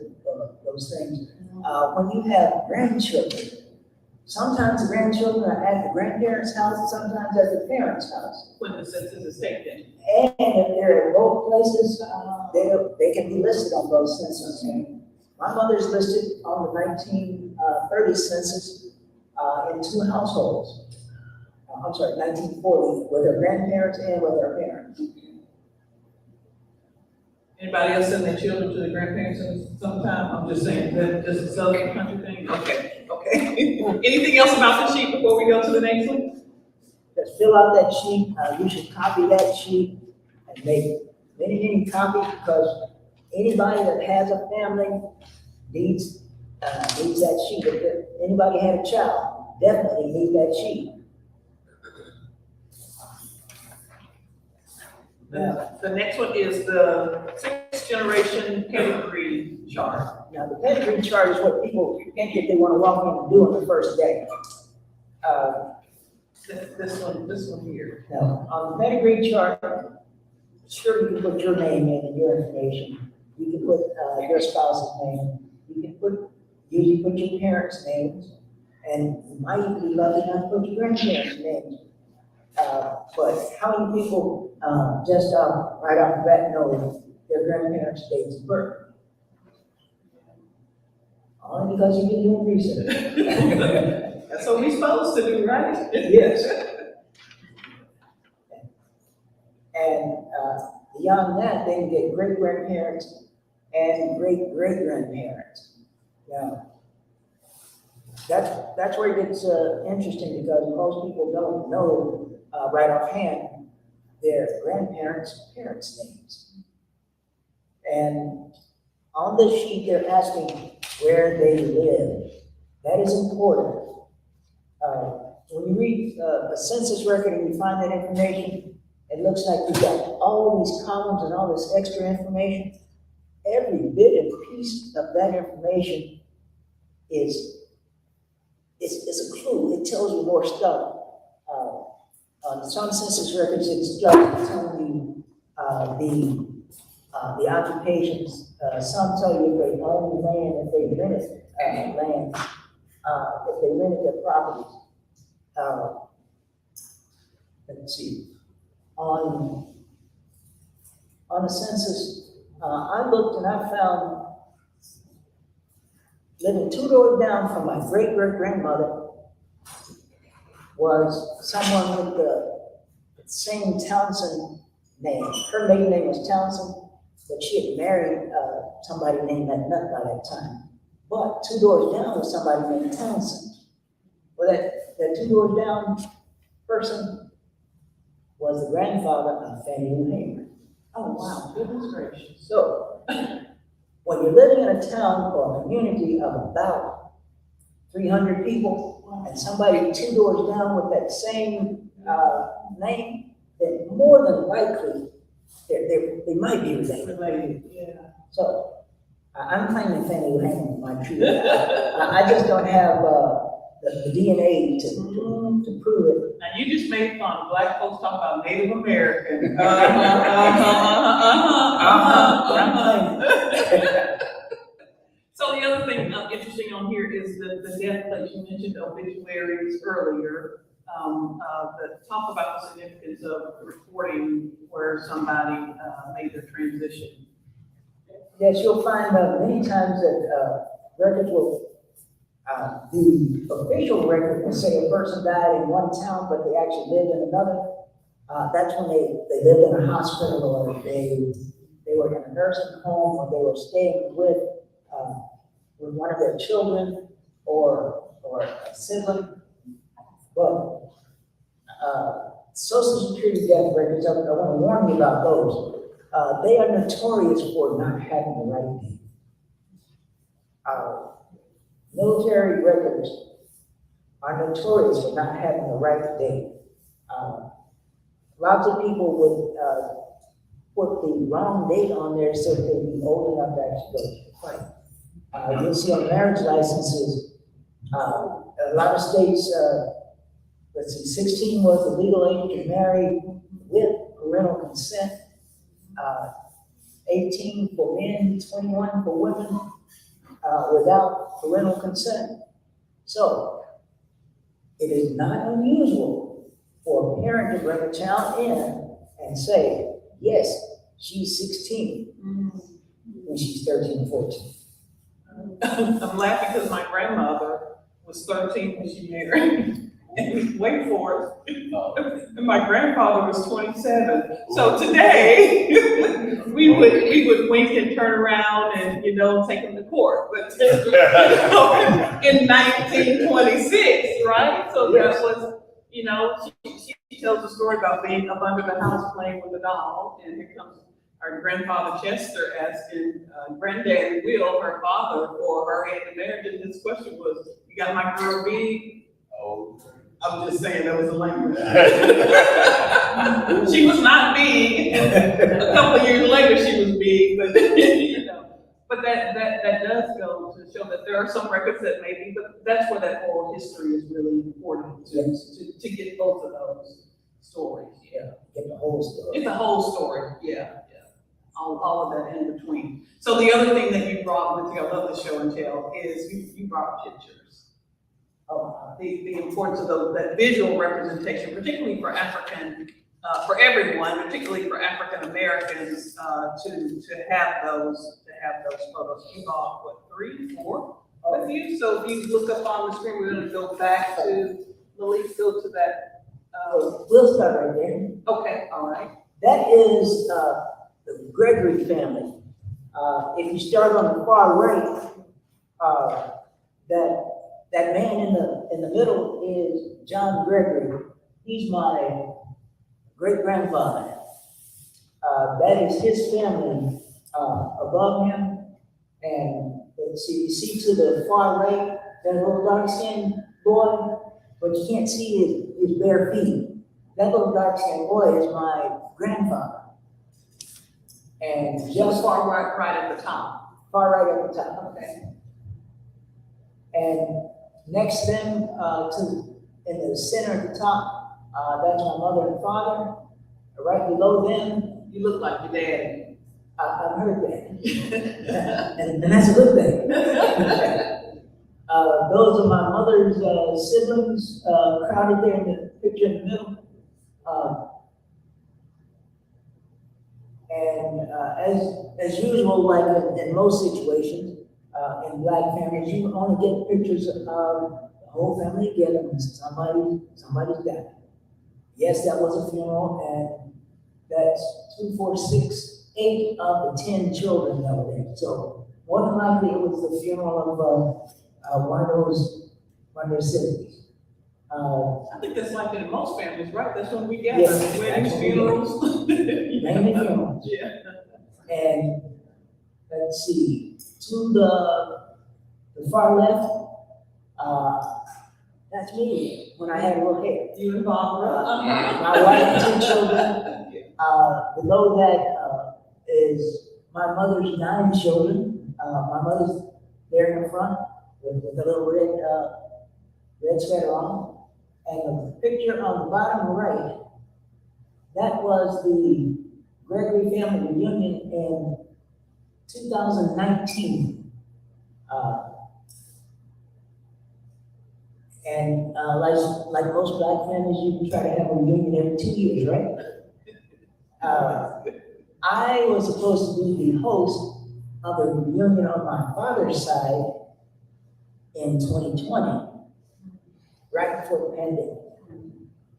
things. When you have grandchildren, sometimes the grandchildren are at the grandparents' house, sometimes at the parents' house. when the census is taken. And if they're at both places, they can be listed on both censuses. My mother's listed on the 1930 census in two households. I'm sorry, 1940, with her grandparents and with her parents. Anybody else send their children to the grandparents sometime? I'm just saying, that just a southern country thing? Okay. Anything else about the sheet before we go to the next one? Just fill out that sheet. You should copy that sheet and make many copies because anybody that has a family needs that sheet. If anybody had a child, definitely need that sheet. The next one is the sixth generation pedigree chart. Now, the pedigree chart is what people think that they want to walk in and do on the first day. This one here. Now, on the pedigree chart, sure you can put your name in and your information. You can put your spouse's name. You can usually put your parents' names, and you might even be lucky enough to put your grandparents' names. But how many people just right off the bat know their grandparents' dates of birth? Only because you've been doing research. That's what we're supposed to do, right? Yes. And beyond that, they can get great-grandparents and great-great-grandparents. Now, that's where it gets interesting because most people don't know right offhand their grandparents' parents' names. And on the sheet, they're asking where they live. That is important. When you read a census record and you find that information, it looks like you've got all these columns and all this extra information. Every bit and piece of that information is a clue. It tells you more stuff. On some census records, it's just telling you the occupations. Some tell you if they own land, if they rented land, if they rented their properties. Let's see. On a census, I looked and I found, living 2 doors down from my great-great-grandmother was someone with the same Townsend name. Her maiden name was Townsend, but she had married somebody named that Nut by that time. But 2 doors down was somebody named Townsend. Well, that 2 doors down person was the grandfather of Fannie Lou Hamer. Oh, wow, goodness gracious. So, when you're living in a town or a community of about 300 people, and somebody 2 doors down with that same name, then more than likely, they might be related. Yeah. So, I'm claiming Fannie Lou Hamer is my true name. I just don't have the DNA to prove it. Now, you just made fun. Black folks talk about Native American. So the other thing interesting on here is the death place. You mentioned obituaries earlier that talk about the significance of reporting where somebody made their transition. Yes, you'll find many times that records will, the official record will say a person died in one town, but they actually lived in another. That's when they lived in a hospital, or they were in a nursing home, or they were staying with one of their children or a sibling. But Social Security death records, I want to warn you about those. They are notorious for not having the right name. Military records are notorious for not having the right date. Lots of people would put the wrong date on there so they'd be old enough to actually go to fight. You'll see on marriage licenses, a lot of states, 16 was the legal age to marry with parental consent. 18 for men, 21 for women, without parental consent. So, it is not unusual for a parent to bring a child in and say, yes, she's 16 when she's 13 or 14. I'm laughing because my grandmother was 13 when she married. And wait for it. And my grandfather was 27. So today, we would wink and turn around and, take him to court. But in 1926, right? So that was, she tells a story about being up under the house playing with a doll, and here comes our grandfather Chester asking Granddaddy Will, her father, for her hand in marriage, and his question was, "You got my girl big?" Oh. I'm just saying that was the language. She was not big. A couple of years later, she was big, but but that does go to show that there are some records that maybe, but that's where that oral history is really important to get both of those stories. Yeah, get the whole story. It's a whole story. Yeah. All of that in between. So the other thing that you brought with you, I love the show and tell, is you brought pictures. The importance of that visual representation, particularly for for everyone, particularly for African Americans, to have those photos. You bought what, 3, 4 with you? So if you look up on the screen, we're going to go back to Malik. Go to that. We'll start right there. Okay, all right. That is the Gregory family. If you start on the far right, that man in the middle is John Gregory. He's my great-grandfather. That is his family above him. And let's see, you see to the far right, that little dark-skinned boy, but you can't see his bare feet. That little dark-skinned boy is my grandfather. And just far right at the top. Far right at the top. Okay. And next to them, in the center at the top, that's my mother and father. Right below them, you look like your daddy. I've heard that, and that's a good thing. Those are my mother's siblings, crowded there in the picture in the middle. And And as usual, like in most situations, in black families, you only get pictures of the whole family together when somebody's died. Yes, that was a funeral, and that's 2, 4, 6, 8 of the 10 children that were there. So more than likely, it was the funeral of one of their siblings. I think that's like in most families, right? That's when we gather, Yes, weddings, that's when we funerals. Mainly funerals. Yeah. And let's see, to the far left, that's me when I had little hair. You and Barbara. My wife and 2 children. Below that is my mother's 9 children. My mother's there in the front with a little red sweater on. And the picture on the bottom right, that was the Gregory family reunion in 2019. And like most black families, you try to have a reunion every 2 years, right? I was supposed to be the host of the reunion on my father's side in 2020, right before the pandemic.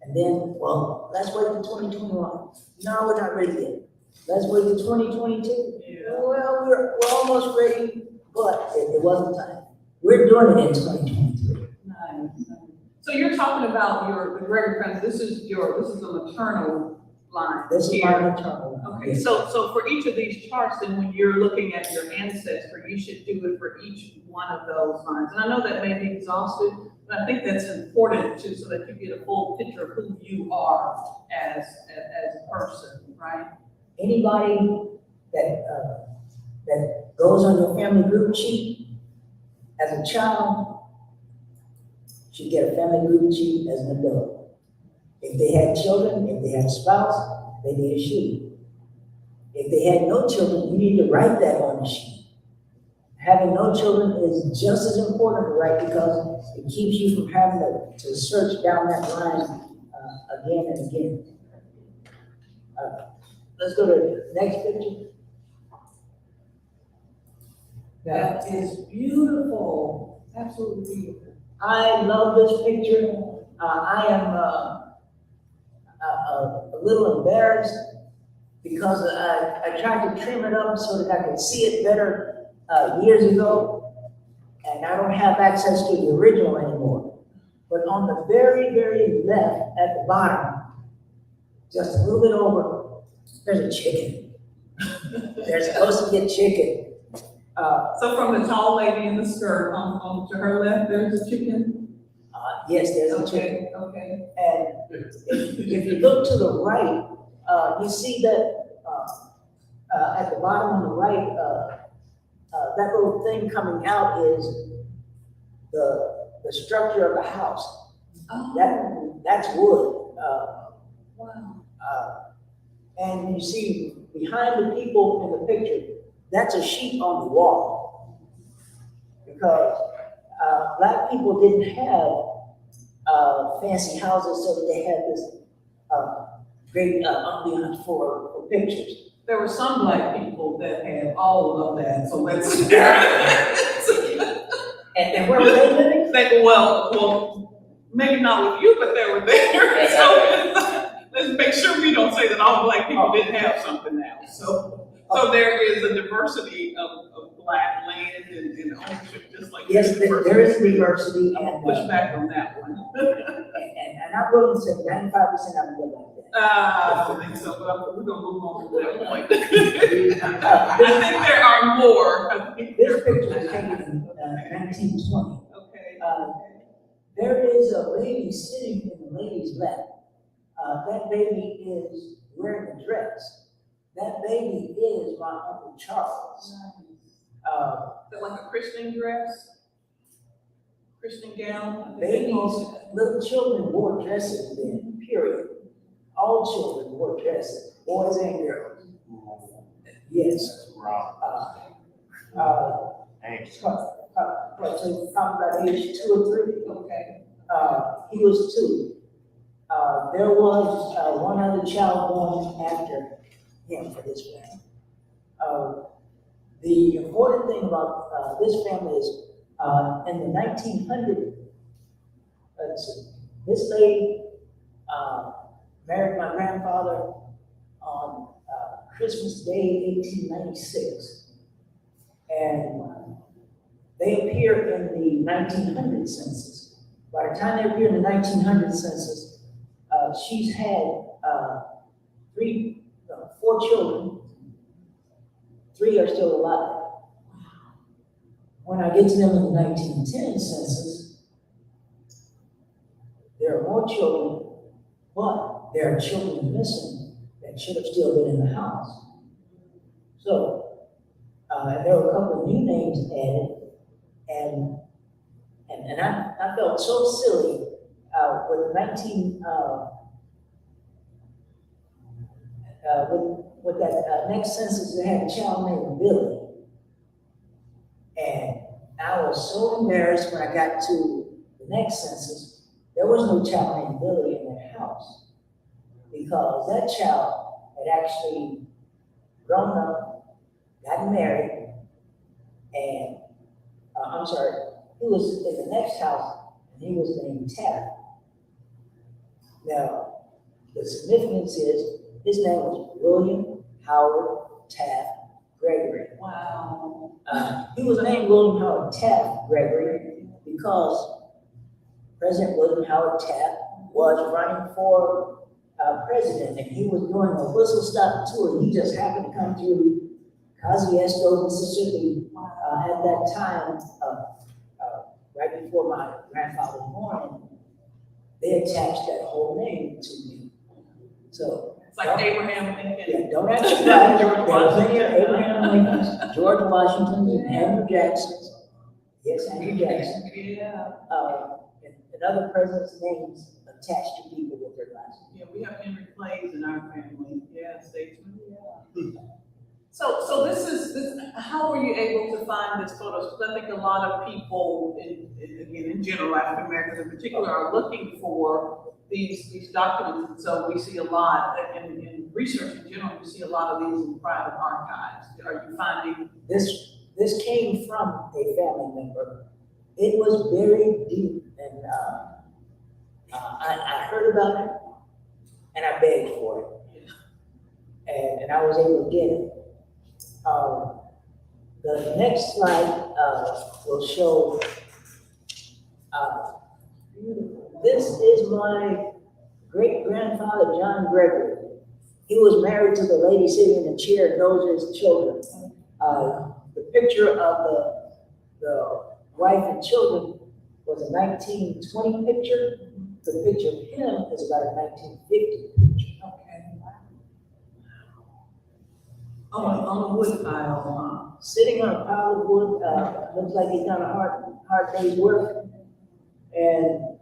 And then, well, let's wait till 2021. No, we're not ready yet. Let's wait till 2022. Yeah. Well, we're almost ready, but it wasn't time. We're doing it in 2023. Nice. So you're talking about the Gregory family. This is a maternal line. This is here. my maternal line. Okay, so for each of these charts, then when you're looking at your ancestry, you should do it for each one of those lines. And I know that may be exhaustive, but I think that's important too, so that you get a full picture of who you are as a person, right? Anybody that goes on your family group sheet as a child should get a family group sheet as an adult. If they had children, if they had a spouse, they need a sheet. If they had no children, you need to write that on the sheet. Having no children is just as important to write because it keeps you from having to search down that line again and again. Let's go to the next picture. That is beautiful, absolutely beautiful. I love this picture. I am a little embarrassed because I tried to trim it up so that I could see it better years ago, and I don't have access to the original anymore. But on the very, very left at the bottom, just a little bit over, there's a chicken. There's supposed to be a chicken. So from the tall lady in the skirt on to her left, there's a chicken? Yes, there's a chicken. Okay. And if you look to the right, you see that at the bottom on the right, that little thing coming out is the structure of the house. Oh. That's wood. Wow. And you see behind the people in the picture, that's a sheet on the wall. Because black people didn't have fancy houses, so that they had this great ambiance for pictures. There were some black people that had all of that, so let's. And where were they living? Well, maybe not with you, but they were there. So let's make sure we don't say that all black people didn't have something else. So there is a diversity of black land and ownership, just like. Yes, there is diversity, and Push back on that one. and I'm willing to say 95% of them live like that. I don't think so, but we're gonna move on to that point. I think there are more. This picture was taken in 1920. Okay. There is a lady sitting in the lady's lap. That baby is wearing a dress. That baby is my Uncle Charles. Is that like a Christian dress? Christian gown? Babies, little children wore dresses then, period. All children wore dresses, boys and girls. Yes. So talking about age 2 or 3. Okay. He was 2. There was one other child born after him for this family. The important thing about this family is in the 1900s, this lady married my grandfather on Christmas Day, 1896. And they appear in the 1900 census. By the time they appear in the 1900 census, she's had four children. 3 are still alive. When I get to them in the 1910 census, there are more children, but there are children missing that should have still been in the house. So, there were a couple of new names added, and I felt so silly with with that next census. They had a child named Billy, and I was so embarrassed when I got to the next census. There was no child named Billy in their house because that child had actually grown up, gotten married, and he was in the next house, and he was named Taft. Now, the significance is his name was William Howard Taft Gregory. Wow. He was named William Howard Taft Gregory because President William Howard Taft was running for president, and he was doing a whistle-stop tour. He just happened to come through Kosciuszko, Mississippi, at that time, right before my grandfather was born. They attached that whole name to me. So It's like Abraham Lincoln. yeah, don't ask me why. There were plenty of Abraham Lincolns, George Washington, and Andrew Jacksons. Yes, Andrew Jackson. Yeah. And other presidents' names attached to people with their last name. Yeah, we have Henry Clay's in our family. Yeah, statesman. Yeah. So this. How were you able to find this photos? Because I think a lot of people, in general, African Americans in particular, are looking for these documents. And so we see a lot in research in general. We see a lot of these in private archives. Are you finding This came from a family member. It was very deep, and I heard about it, and I begged for it, and I was able to get it. The next slide will show. This is my great-grandfather, John Gregory. He was married to the lady sitting in the chair, and those are his children. The picture of the wife and children was a 1920 picture. The picture of him is about a 1950 picture. okay? Oh, on the wood pile, Sitting on a pile of wood, looks like he's done a hard day's work. And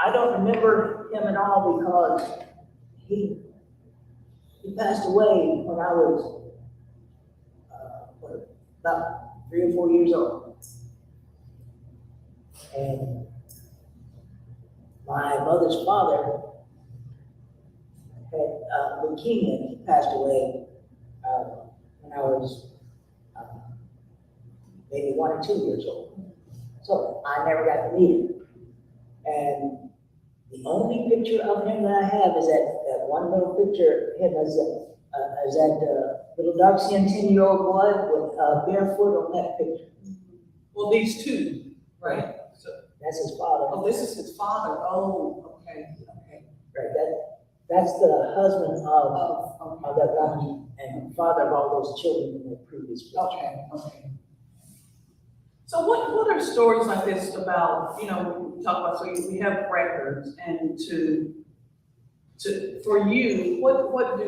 I don't remember him at all because he passed away when I was about 3 or 4 years old. And my mother's father had leukemia. He passed away when I was maybe 1 or 2 years old. So I never got to meet him. And the only picture of him that I have is that one little picture of him as that little dark skinned 10-year-old boy with barefoot on that picture. well, these two, right? So, That's his father. oh, this is his father. Oh, okay. Right, that's the husband of that woman and father of all those children in the previous picture. Okay. So what are stories like this about, we talk about, so we have records, and for you, what do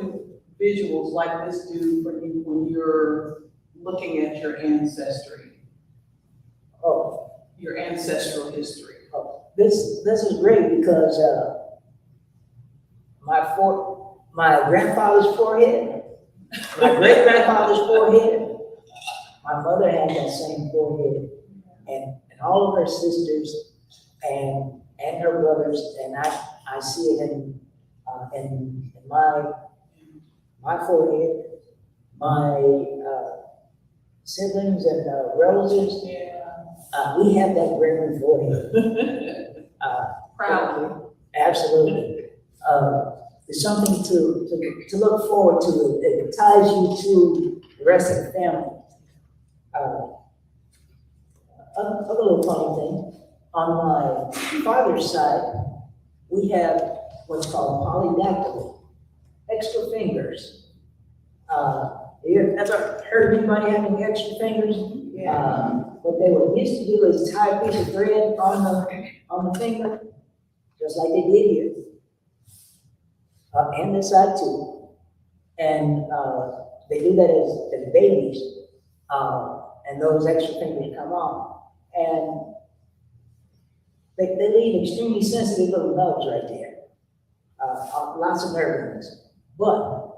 visuals like this do for you when you're looking at your ancestry? Oh, Your ancestral history? this is great because my grandfather's forehead, my great-grandfather's forehead, my mother had that same forehead, and all of her sisters and her brothers, and I see it in my my forehead, my siblings and relatives, we have that Gregory forehead. Proud. Absolutely. It's something to look forward to. It ties you to the rest of the family. Other little funny thing, on my father's side, we have what's called polydactyly, extra fingers. You ever heard of anybody having extra fingers? What they were used to do is tie a piece of thread on the finger, just like they did here, and this side too. And they do that as babies, and those extra fingers come on. And they leave extremely sensitive little nubs right there, lots of nerves. But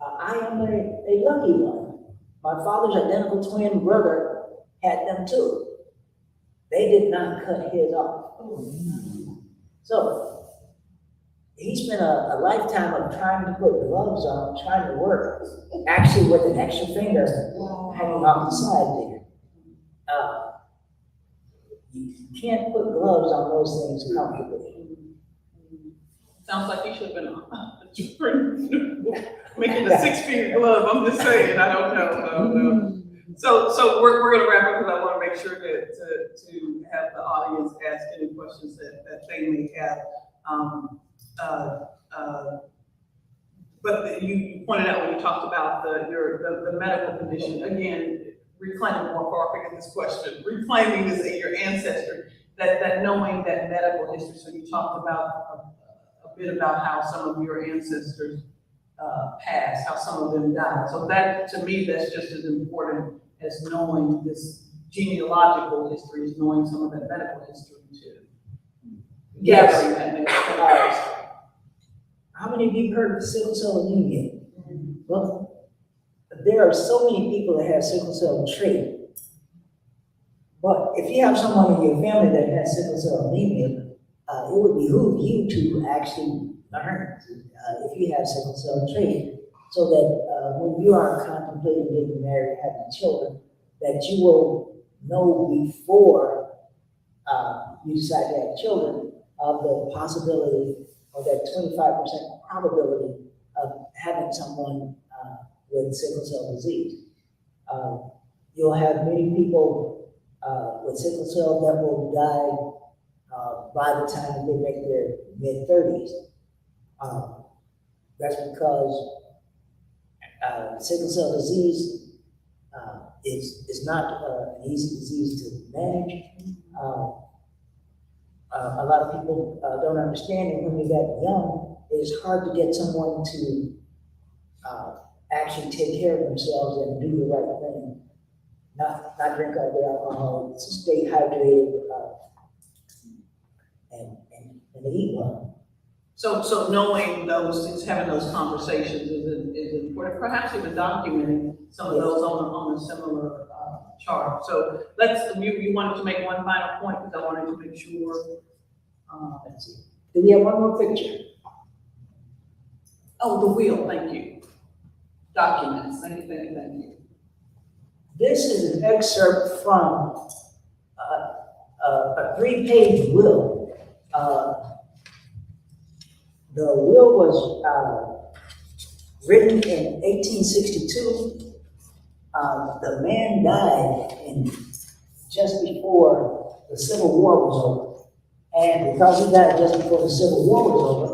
I am a lucky one. My father's identical twin brother had them too. They did not cut his off. So he spent a lifetime of trying to put gloves on, trying to work, actually with an extra finger hanging off the side there. You can't put gloves on those things comfortably. Sounds like he should have been making a 6-finger glove. I'm just saying, I don't know. So we're gonna wrap up because I want to make sure that to have the audience ask any questions that they may have. But you pointed out when you talked about the medical condition, again, reclaiming more before I forget this question, reclaiming this in your ancestry, that knowing that medical history. So you talked about a bit about how some of your ancestors passed, how some of them died. So that, to me, that's just as important as knowing this genealogical history, is knowing some of that medical history too. Gathering that medical history. How many of you heard of sickle cell anemia? Well, there are so many people that have sickle cell trait. But if you have someone in your family that has sickle cell anemia, it would behoove you to actually learn if you have sickle cell trait, so that when you are contemplating getting married, having children, that you will know before you decide to have children of the possibility, or that 25% probability of having someone with sickle cell disease. You'll have many people with sickle cell that will die by the time they make their mid-30s. That's because sickle cell disease is not an easy disease to manage. A lot of people don't understand it. When you're that young, it's hard to get someone to actually take care of themselves and do the right thing. Not drink all the alcohol, to stay hydrated, and eat well. So knowing those things, having those conversations is important. Perhaps even documenting some of those on a similar chart. So you wanted to make one final point, because I wanted to make sure. Let's see. Do we have one more picture? Oh, the wheel, thank you. Documents, thank you. This is an excerpt from a 3-page will. The will was written in 1862. The man died just before the Civil War was over. And because he died just before the Civil War was over,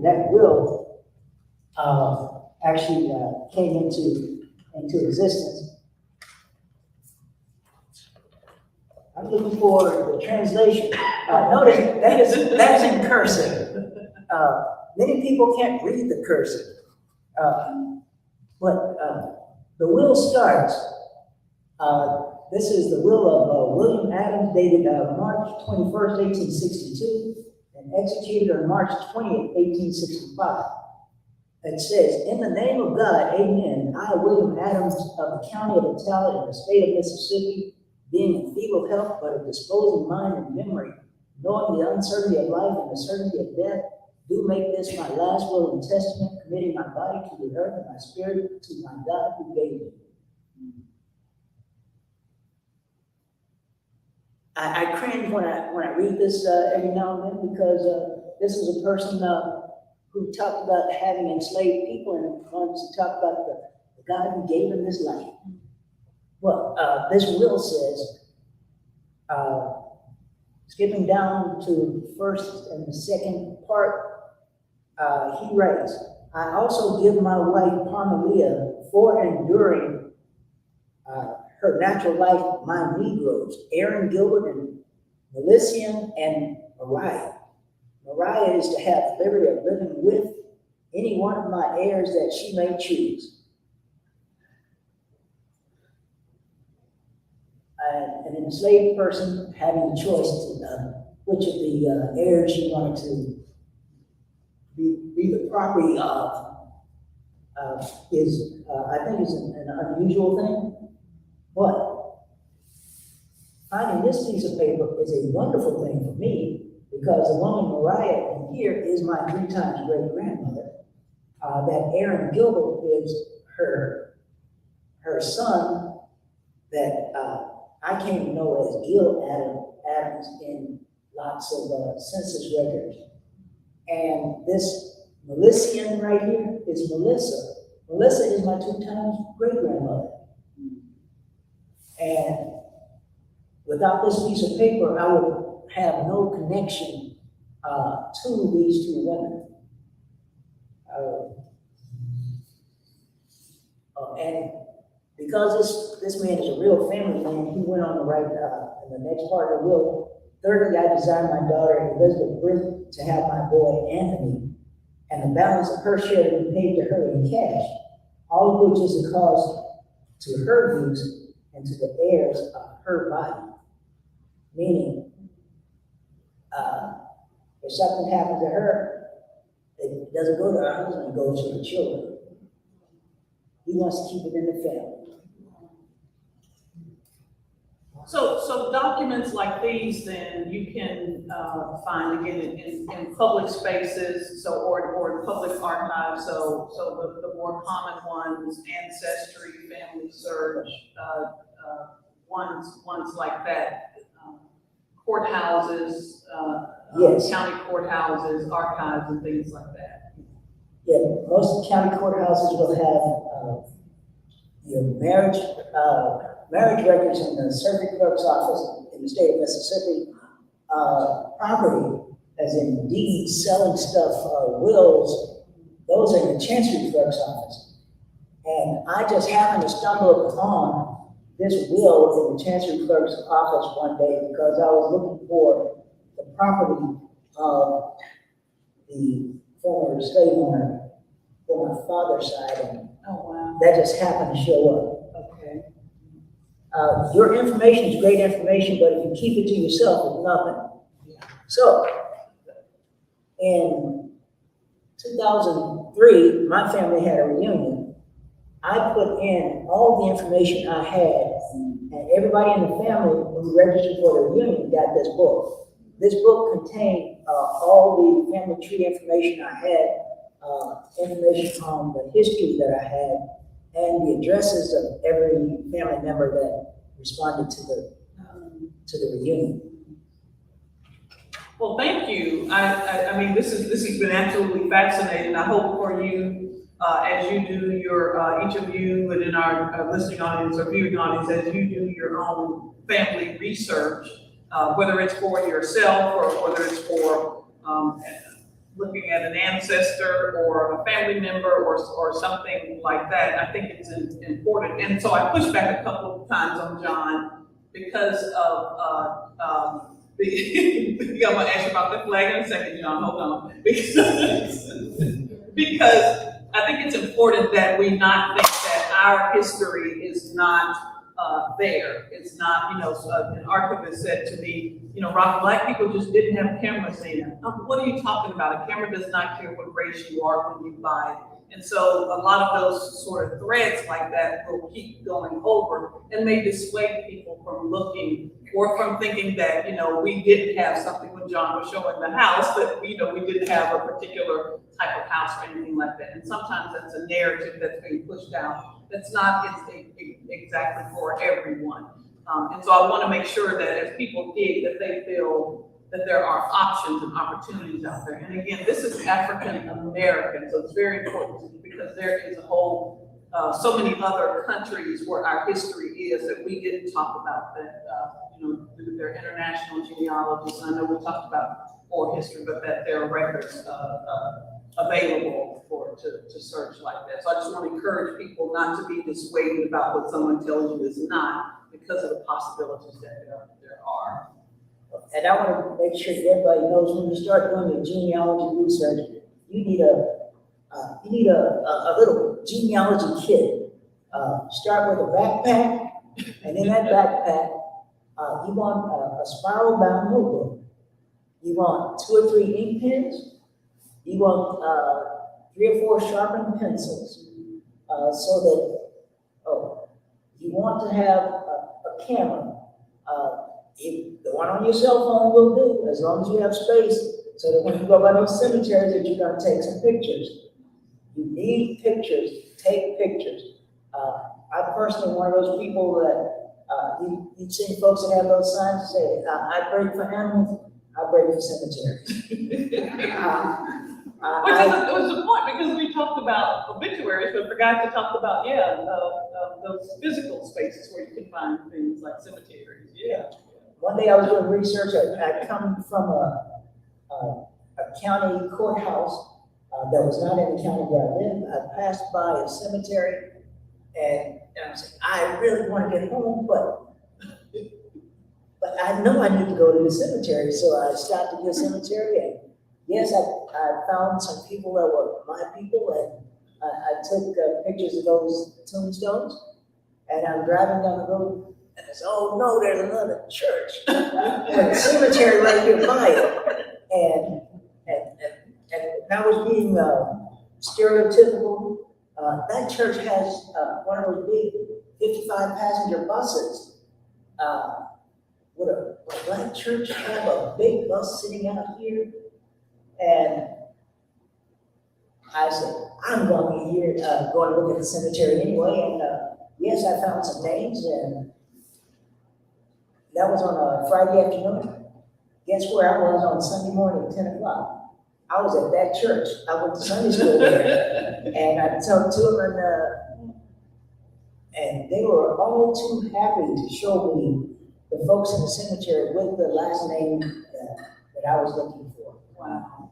that will actually came into existence. I'm looking for the translation. Notice that is in cursive. Many people can't read the cursive, but the will starts. This is the will of William Adams, dated March 21st, 1862, and executed on March 20th, 1865. It says, "In the name of God, amen, I, William Adams, of the county of Talbot in the state of Mississippi, being in feeble health but of disposing mind and memory, knowing the uncertainty of life and the certainty of death, do make this my last will and testament, committing my body to the earth and my spirit to my God who gave me. I cringe when I read this every now and then, because this is a person who talked about having enslaved people and wants to talk about the God who gave him this life. Well, this will says, skipping down to the first and the second part, he writes, I also give my wife Parmelia for enduring her natural life, my Negroes, Aaron, Gilbert, and Melician, and Mariah. Mariah is to have the liberty of living with any one of my heirs that she may choose. An enslaved person having the choice to which of the heirs she wanted to be the property of is, I think, is an unusual thing. But finding this piece of paper is a wonderful thing for me, because the woman Mariah in here is my 3 times great-grandmother. That Aaron Gilbert is her son that I came to know as Gil Adams in lots of census records. And this Melician right here is Melissa. Melissa is my 2 times great-grandmother. And without this piece of paper, I would have no connection to these 2 women. And because this man is a real family man, he went on to write in the next part of the will, thirdly, I desire my daughter Elizabeth Britt to have my boy Anthony, and the balance of her share to be paid to her in cash, all of which is a cause to her use and to the heirs of her body. Meaning, if something happens to her, it doesn't go to her husband, it goes to the children. He wants to keep it in the family. So documents like these, then you can find again in public spaces, or in public archives. So the more common ones, Ancestry, Family Search, ones like that, courthouses, Yes. county courthouses, archives, and things like that. Yeah, most county courthouses will have your marriage records in the circuit clerk's office in the state of Mississippi, property, as in deeds, selling stuff, wills, those are in the chancery clerk's office. And I just happened to stumble upon this will in the chancery clerk's office one day, because I was looking for the property of the former slave owner on my father's side, and that just happened to show up. Okay. Your information is great information, but if you keep it to yourself, it's nothing. So, in 2003, my family had a reunion. I put in all the information I had, and everybody in the family who registered for the reunion got this book. This book contained all the family tree information I had, information on the history that I had, and the addresses of every family member that responded to the reunion. Well, thank you. I mean, this has been absolutely fascinating. I hope for you, as you do your, each of you within our listening audience or viewing audience, as you do your own family research, whether it's for yourself or whether it's for looking at an ancestor or a family member or something like that, I think it's important. And so I pushed back a couple of times on John because of I'm gonna ask you about the flag in a second, John, hold on. Because I think it's important that we not think that our history is not there. It's not, an archivist said to me, Rob, Black people just didn't have cameras then. What are you talking about? A camera does not care what race you are when you buy it. And so a lot of those sort of threads like that will keep going over and may dissuade people from looking or from thinking that, we didn't have something when John was showing the house, that, we didn't have a particular type of house or anything like that. And sometimes that's a narrative that's being pushed out. That's not exactly for everyone. And so I want to make sure that as people dig, that they feel that there are options and opportunities out there. And again, this is African American, so it's very important because there is a whole, so many other countries where our history is that we didn't talk about that, there are international genealogists. I know we talked about oral history, but that there are records available to search like that. So I just want to encourage people not to be dissuaded about what someone tells you is not, because of the possibilities that there are. And I want to make sure that everybody knows when you start doing your genealogy research, you need a little genealogy kit. Start with a backpack, and in that backpack, you want a spiral bound notebook. You want 2 or 3 ink pens. You want 3 or 4 sharpened pencils, so that, you want to have a camera. The one on your cell phone will do, as long as you have space, so that when you go by those cemeteries, that you're gonna take some pictures. You need pictures, take pictures. I personally one of those people that, you've seen folks that have those signs that say, I break for animals, I break for cemeteries. Which was the point, because we talked about obituaries, but forgot to talk about, those physical spaces where you can find things like cemeteries, One day I was doing research, I come from a county courthouse that was not in the county where I lived. I passed by a cemetery, and I said, I really want to get home, but I know I need to go to the cemetery, so I stopped at the cemetery, and yes, I found some people that were my people, and I took pictures of those tombstones, and I'm driving down the road, and I said, oh no, there's another church, and a cemetery right here by it, and that was being stereotypical. That church has one of those big 55 passenger buses. Would a black church have a big bus sitting out here? And I said, I'm going here, going to look at the cemetery anyway. And yes, I found some names, and that was on a Friday afternoon. Guess where I was on Sunday morning at 10 o'clock? I was at that church. I went to Sunday school there, and I talked to them, and they were all too happy to show me the folks in the cemetery with the last name that I was looking for. Wow.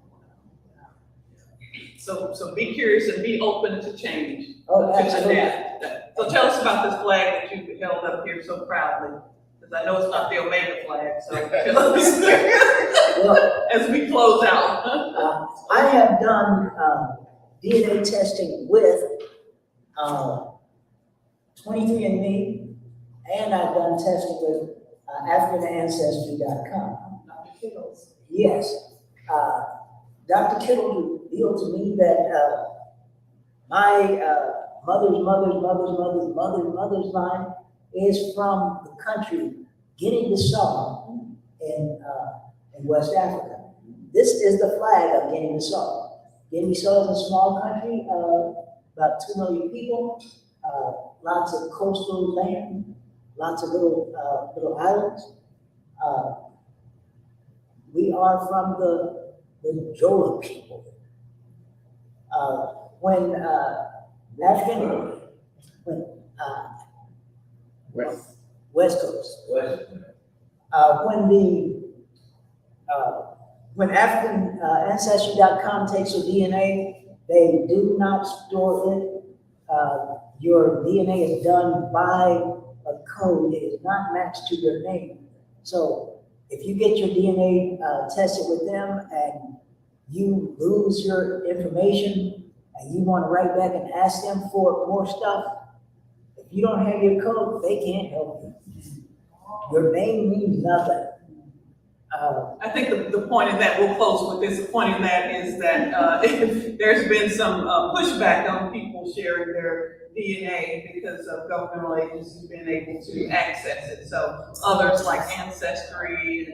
So be curious and be open to change. Oh, to absolutely. adapt. So tell us about this flag that you held up here so proudly, because I know it's not the Omega flag, so tell us Well, as we close out. I have done DNA testing with 23andMe, and I've done testing with AfricanAncestry.com. Dr. Kittles. Yes. Dr. Kittle revealed to me that my mother's line is from the country Guinea-Bissau in West Africa. This is the flag of Guinea-Bissau. Guinea-Bissau is a small country, about 2 million people, lots of coastal land, lots of little islands. We are from the Jola people. When West Coast. When African Ancestry.com takes your DNA, they do not store it. Your DNA is done by a code. It is not matched to your name. So if you get your DNA tested with them and you lose your information and you want to write back and ask them for more stuff, if you don't have your code, they can't help you. Your name means nothing. I think the point of that, we'll close with this, the point of that is that there's been some pushback on people sharing their DNA because of governmental agencies being able to access it. So others like Ancestry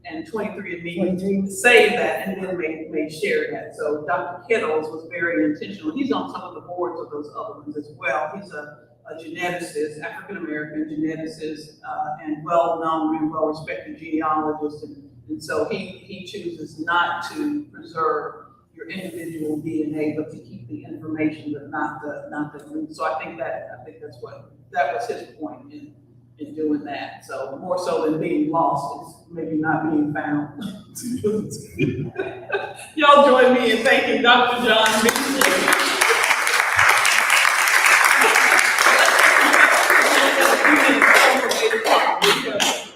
and 23andMe say that and then may share that. So Dr. Kittles was very intentional. He's on some of the boards of those other ones as well. He's a geneticist, African-American geneticist, and well-known and well-respected genealogist. And so he chooses not to preserve your individual DNA, but to keep the information, but not the root. So I think that was his point in doing that. So more so than being lost, it's maybe not being found. Y'all join me in thanking Dr. John Veasley.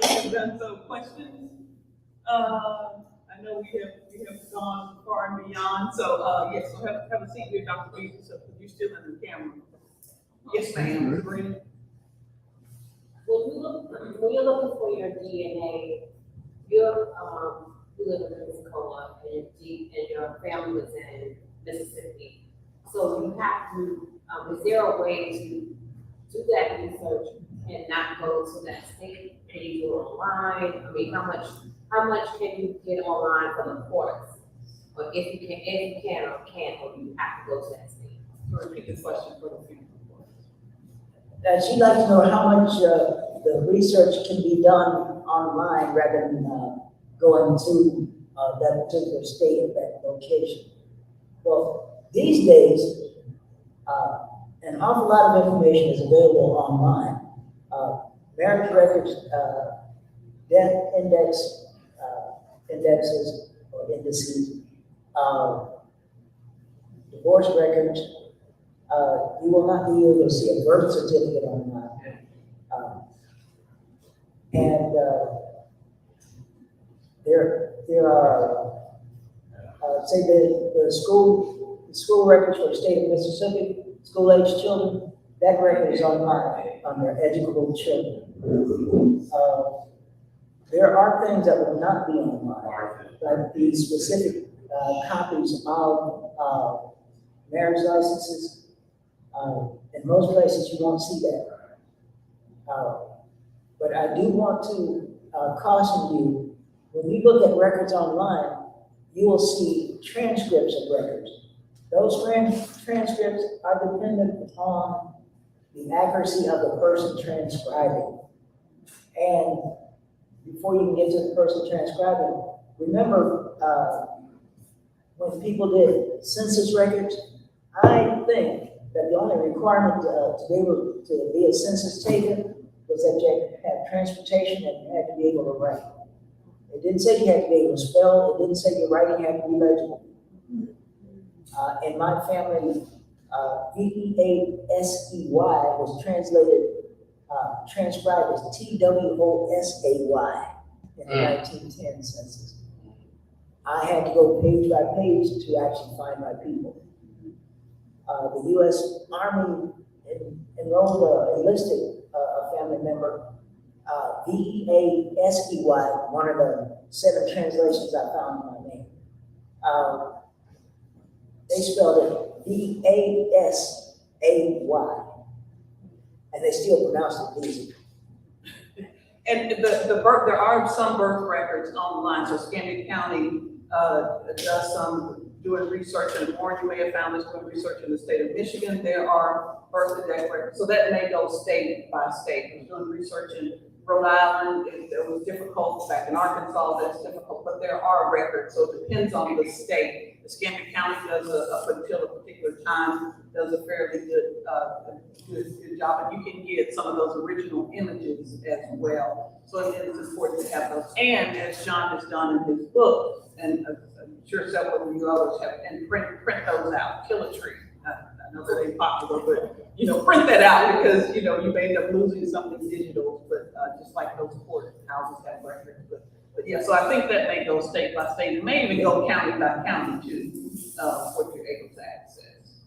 We have done some questions. I know we have gone far and beyond. So yes, so have a seat here, Dr. Veasley. So you're still in the camera. Yes, ma'am. Sabrina. When you're looking for your DNA, you live in Pensacola and your family was in Mississippi. So you have to, is there a way to do that research and not go to that state? Can you do it online? I mean, how much can you get online from the courts? Or if you can or can't, or you have to go to that state? Repeat this question for the people. She'd like to know how much the research can be done online rather than going to that particular state or that location. Well, these days, an awful lot of information is available online. Marriage records, death indexes or indices, divorce records. You will not be able to see a birth certificate online. And there are, say the school records for the state of Mississippi, school-age children, that record is online on their educable children. There are things that will not be online, like the specific copies of marriage licenses. In most places, you won't see that. But I do want to caution you, when you look at records online, you will see transcripts of records. Those transcripts are dependent upon the accuracy of the person transcribing. And before you can get to the person transcribing, remember when people did census records, I think that the only requirement to be able to be a census taker was that you had to have transportation and you had to be able to write. It didn't say you had to be able to spell. It didn't say your writing had to be legible. In my family, Veasey was transcribed as Twosay in the 1910 census. I had to go page by page to actually find my people. The U.S. Army enlisted a family member, Veasey, one of the 7 translations I found in my name. They spelled it Vasay, and they still pronounced it easy. And there are some birth records online. So Escambia County does some doing research, and Warren, you may have found this doing research in the state of Michigan. There are birth and death records. So that may go state by state. We're doing research in Rhode Island. It was difficult. Back in Arkansas, that's difficult. But there are records. So it depends on the state. Escambia County does up until a particular time does a fairly good job, and you can get some of those original images as well. So it is important to have those. And as John has done in his book, and I'm sure several of you others have, and print those out. Kill a tree. I know that ain't popular, but print that out because you may end up losing something digital. But just like those court houses have records, but yeah. So I think that may go state by state. It may even go county by county too. What you're able to access.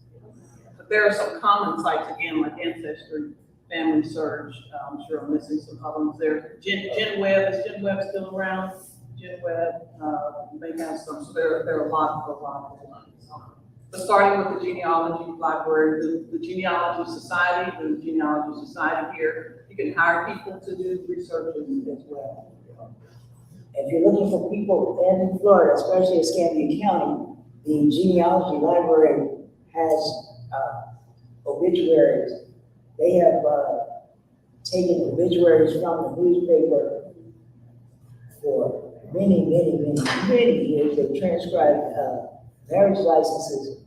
But there are some common sites again, like Ancestry, Family Search. I'm sure I'm missing some other ones there. Gen Web, is Gen Web still around? Gen Web, they have some, so there are a lot of ones. But starting with the genealogy library, the genealogy society, here, you can hire people to do research as well. If you're looking for people in Florida, especially Escambia County, the genealogy library has obituaries. They have taken obituaries from the newspaper for many years. They transcribed marriage licenses.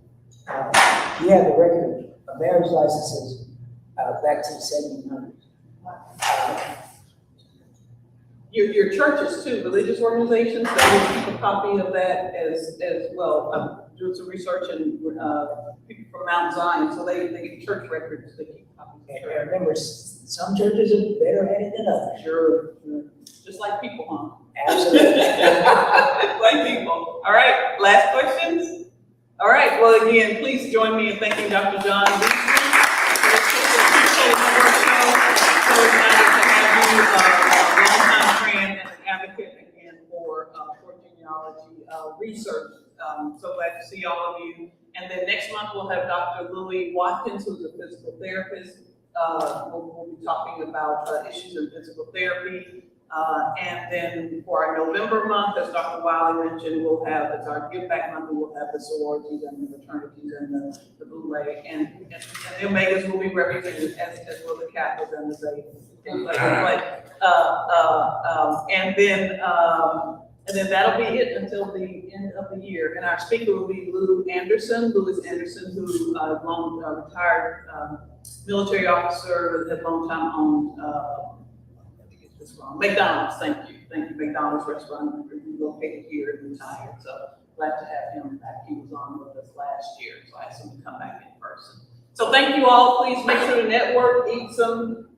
You have the record of marriage licenses back to the 1700s. Your churches too, religious organizations, they will keep a copy of that as well. I'm doing some research and people from Mount Zion, so they get church records, they keep copies. And remember, some churches are better at it than others. Sure. Just like people, huh? Absolutely. Like people. All right, last questions? All right, well, again, please join me in thanking Dr. John Veasley. So excited to have you, longtime friend and an advocate again for genealogy research. So glad to see all of you. And then next month we'll have Dr. Lily Watkins, who's a physical therapist. We'll be talking about issues in physical therapy. And then for our November month, as Dr. Wiley mentioned, we'll have, it's our Give Back Month, and we'll have the sororities and the fraternities and the Boule. And the Omegas will be represented as well the Kappas and the Zetas. And then that'll be it until the end of the year. And our speaker will be Louis Anderson, who retired military officer that long time owned, McDonald's, thank you, McDonald's restaurant, located here and retired, so glad to have him back. He was on with us last year, so I asked him to come back in person. So thank you all, please make sure to network, eat some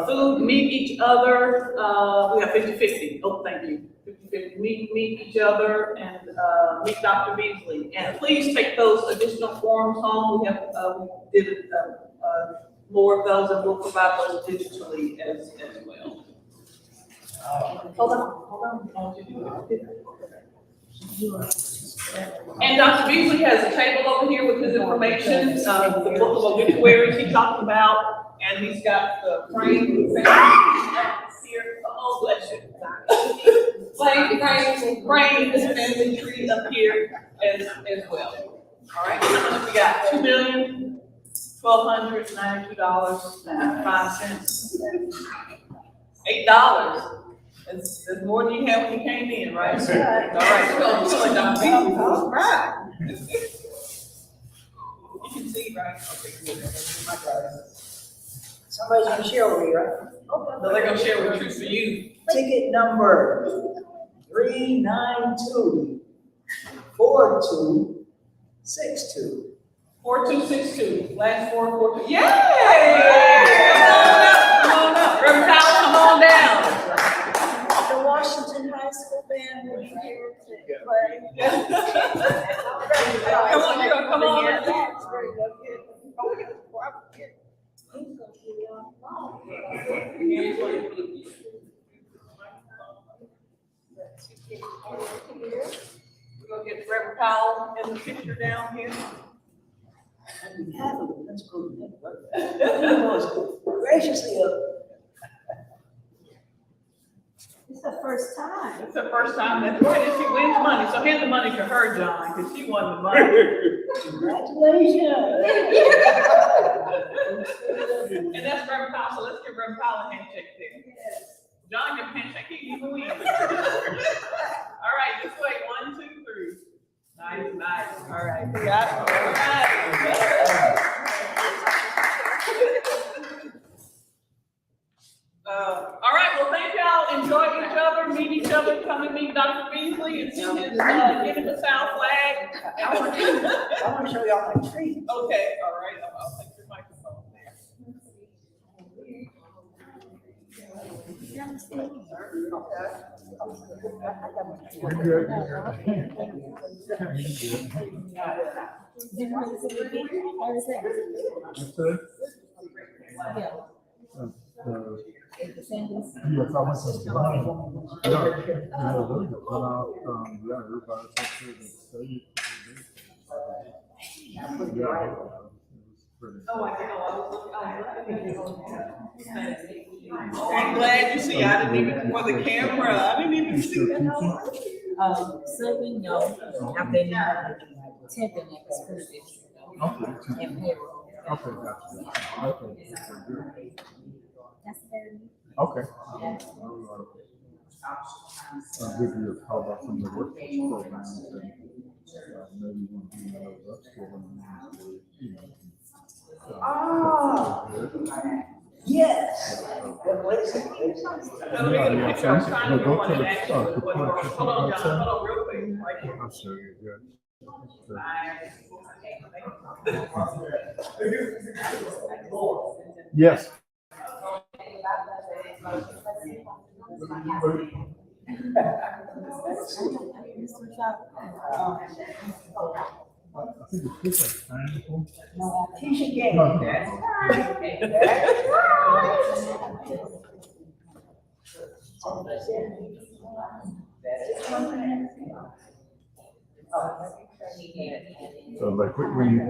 food, meet each other, we have 50-50, oh, thank you. 50-50, meet each other and meet Dr. Veasley. And please take those additional forms home. We have, we did more of those, and we'll provide those digitally as well. Hold on. And Dr. Veasley has a table over here with his information, the book of obituaries he talked about, and he's got the frame here. Oh, bless you. Frame this family tree up here as well. All right, how much we got? $2,192.05. $8. That's more than you had when you came in, right? All right. All right. You can see, right? Okay, good. Somebody's gonna share with me, right? So they're gonna share with truth for you. Ticket number 392 4262. 4262, last 442. Yay! Come on up. Reverend Powell, come on down. The Washington High School band will be here to play. Come on, you're gonna come on up. We're gonna get Reverend Powell in the picture down here. That's cool. Graciously up. It's the first time. It's the first time, that's right, and she wins money, so hand the money to her, John, because she won the money. Congratulations. And that's Reverend Powell, so let's give Reverend Powell a handshake there. John, give a handshake, he even wins. All right, this way, 1, 2, 3. Nice. All right, got it. All right. All right, well, thank y'all. Enjoy each other, meet each other, come and meet Dr. Veasley and see his Get in the South flag. I want to show y'all my tree. Okay, all right, I'll take your microphone there. We're good. What's that? Yes, I went to the one. Yeah, everybody's up here that studied. Yeah, it was pretty. Oh, I know, I'm glad you see, I didn't even, for the camera, I didn't even see that. Serving, no, I've been temping at the school district Okay. and payroll. Okay, gotcha. Okay. Good. That's very. Okay. I'll give you a call about some of the workforce programs and maybe you want to do those upskilling, you know. Oh, yes. What is it? Let me get a picture, I'm trying to remember what it actually was. Hold on, John, hold on real quick, right here. I'll show you, yeah. Yes. I think it's different. Teacher game. No. So like when you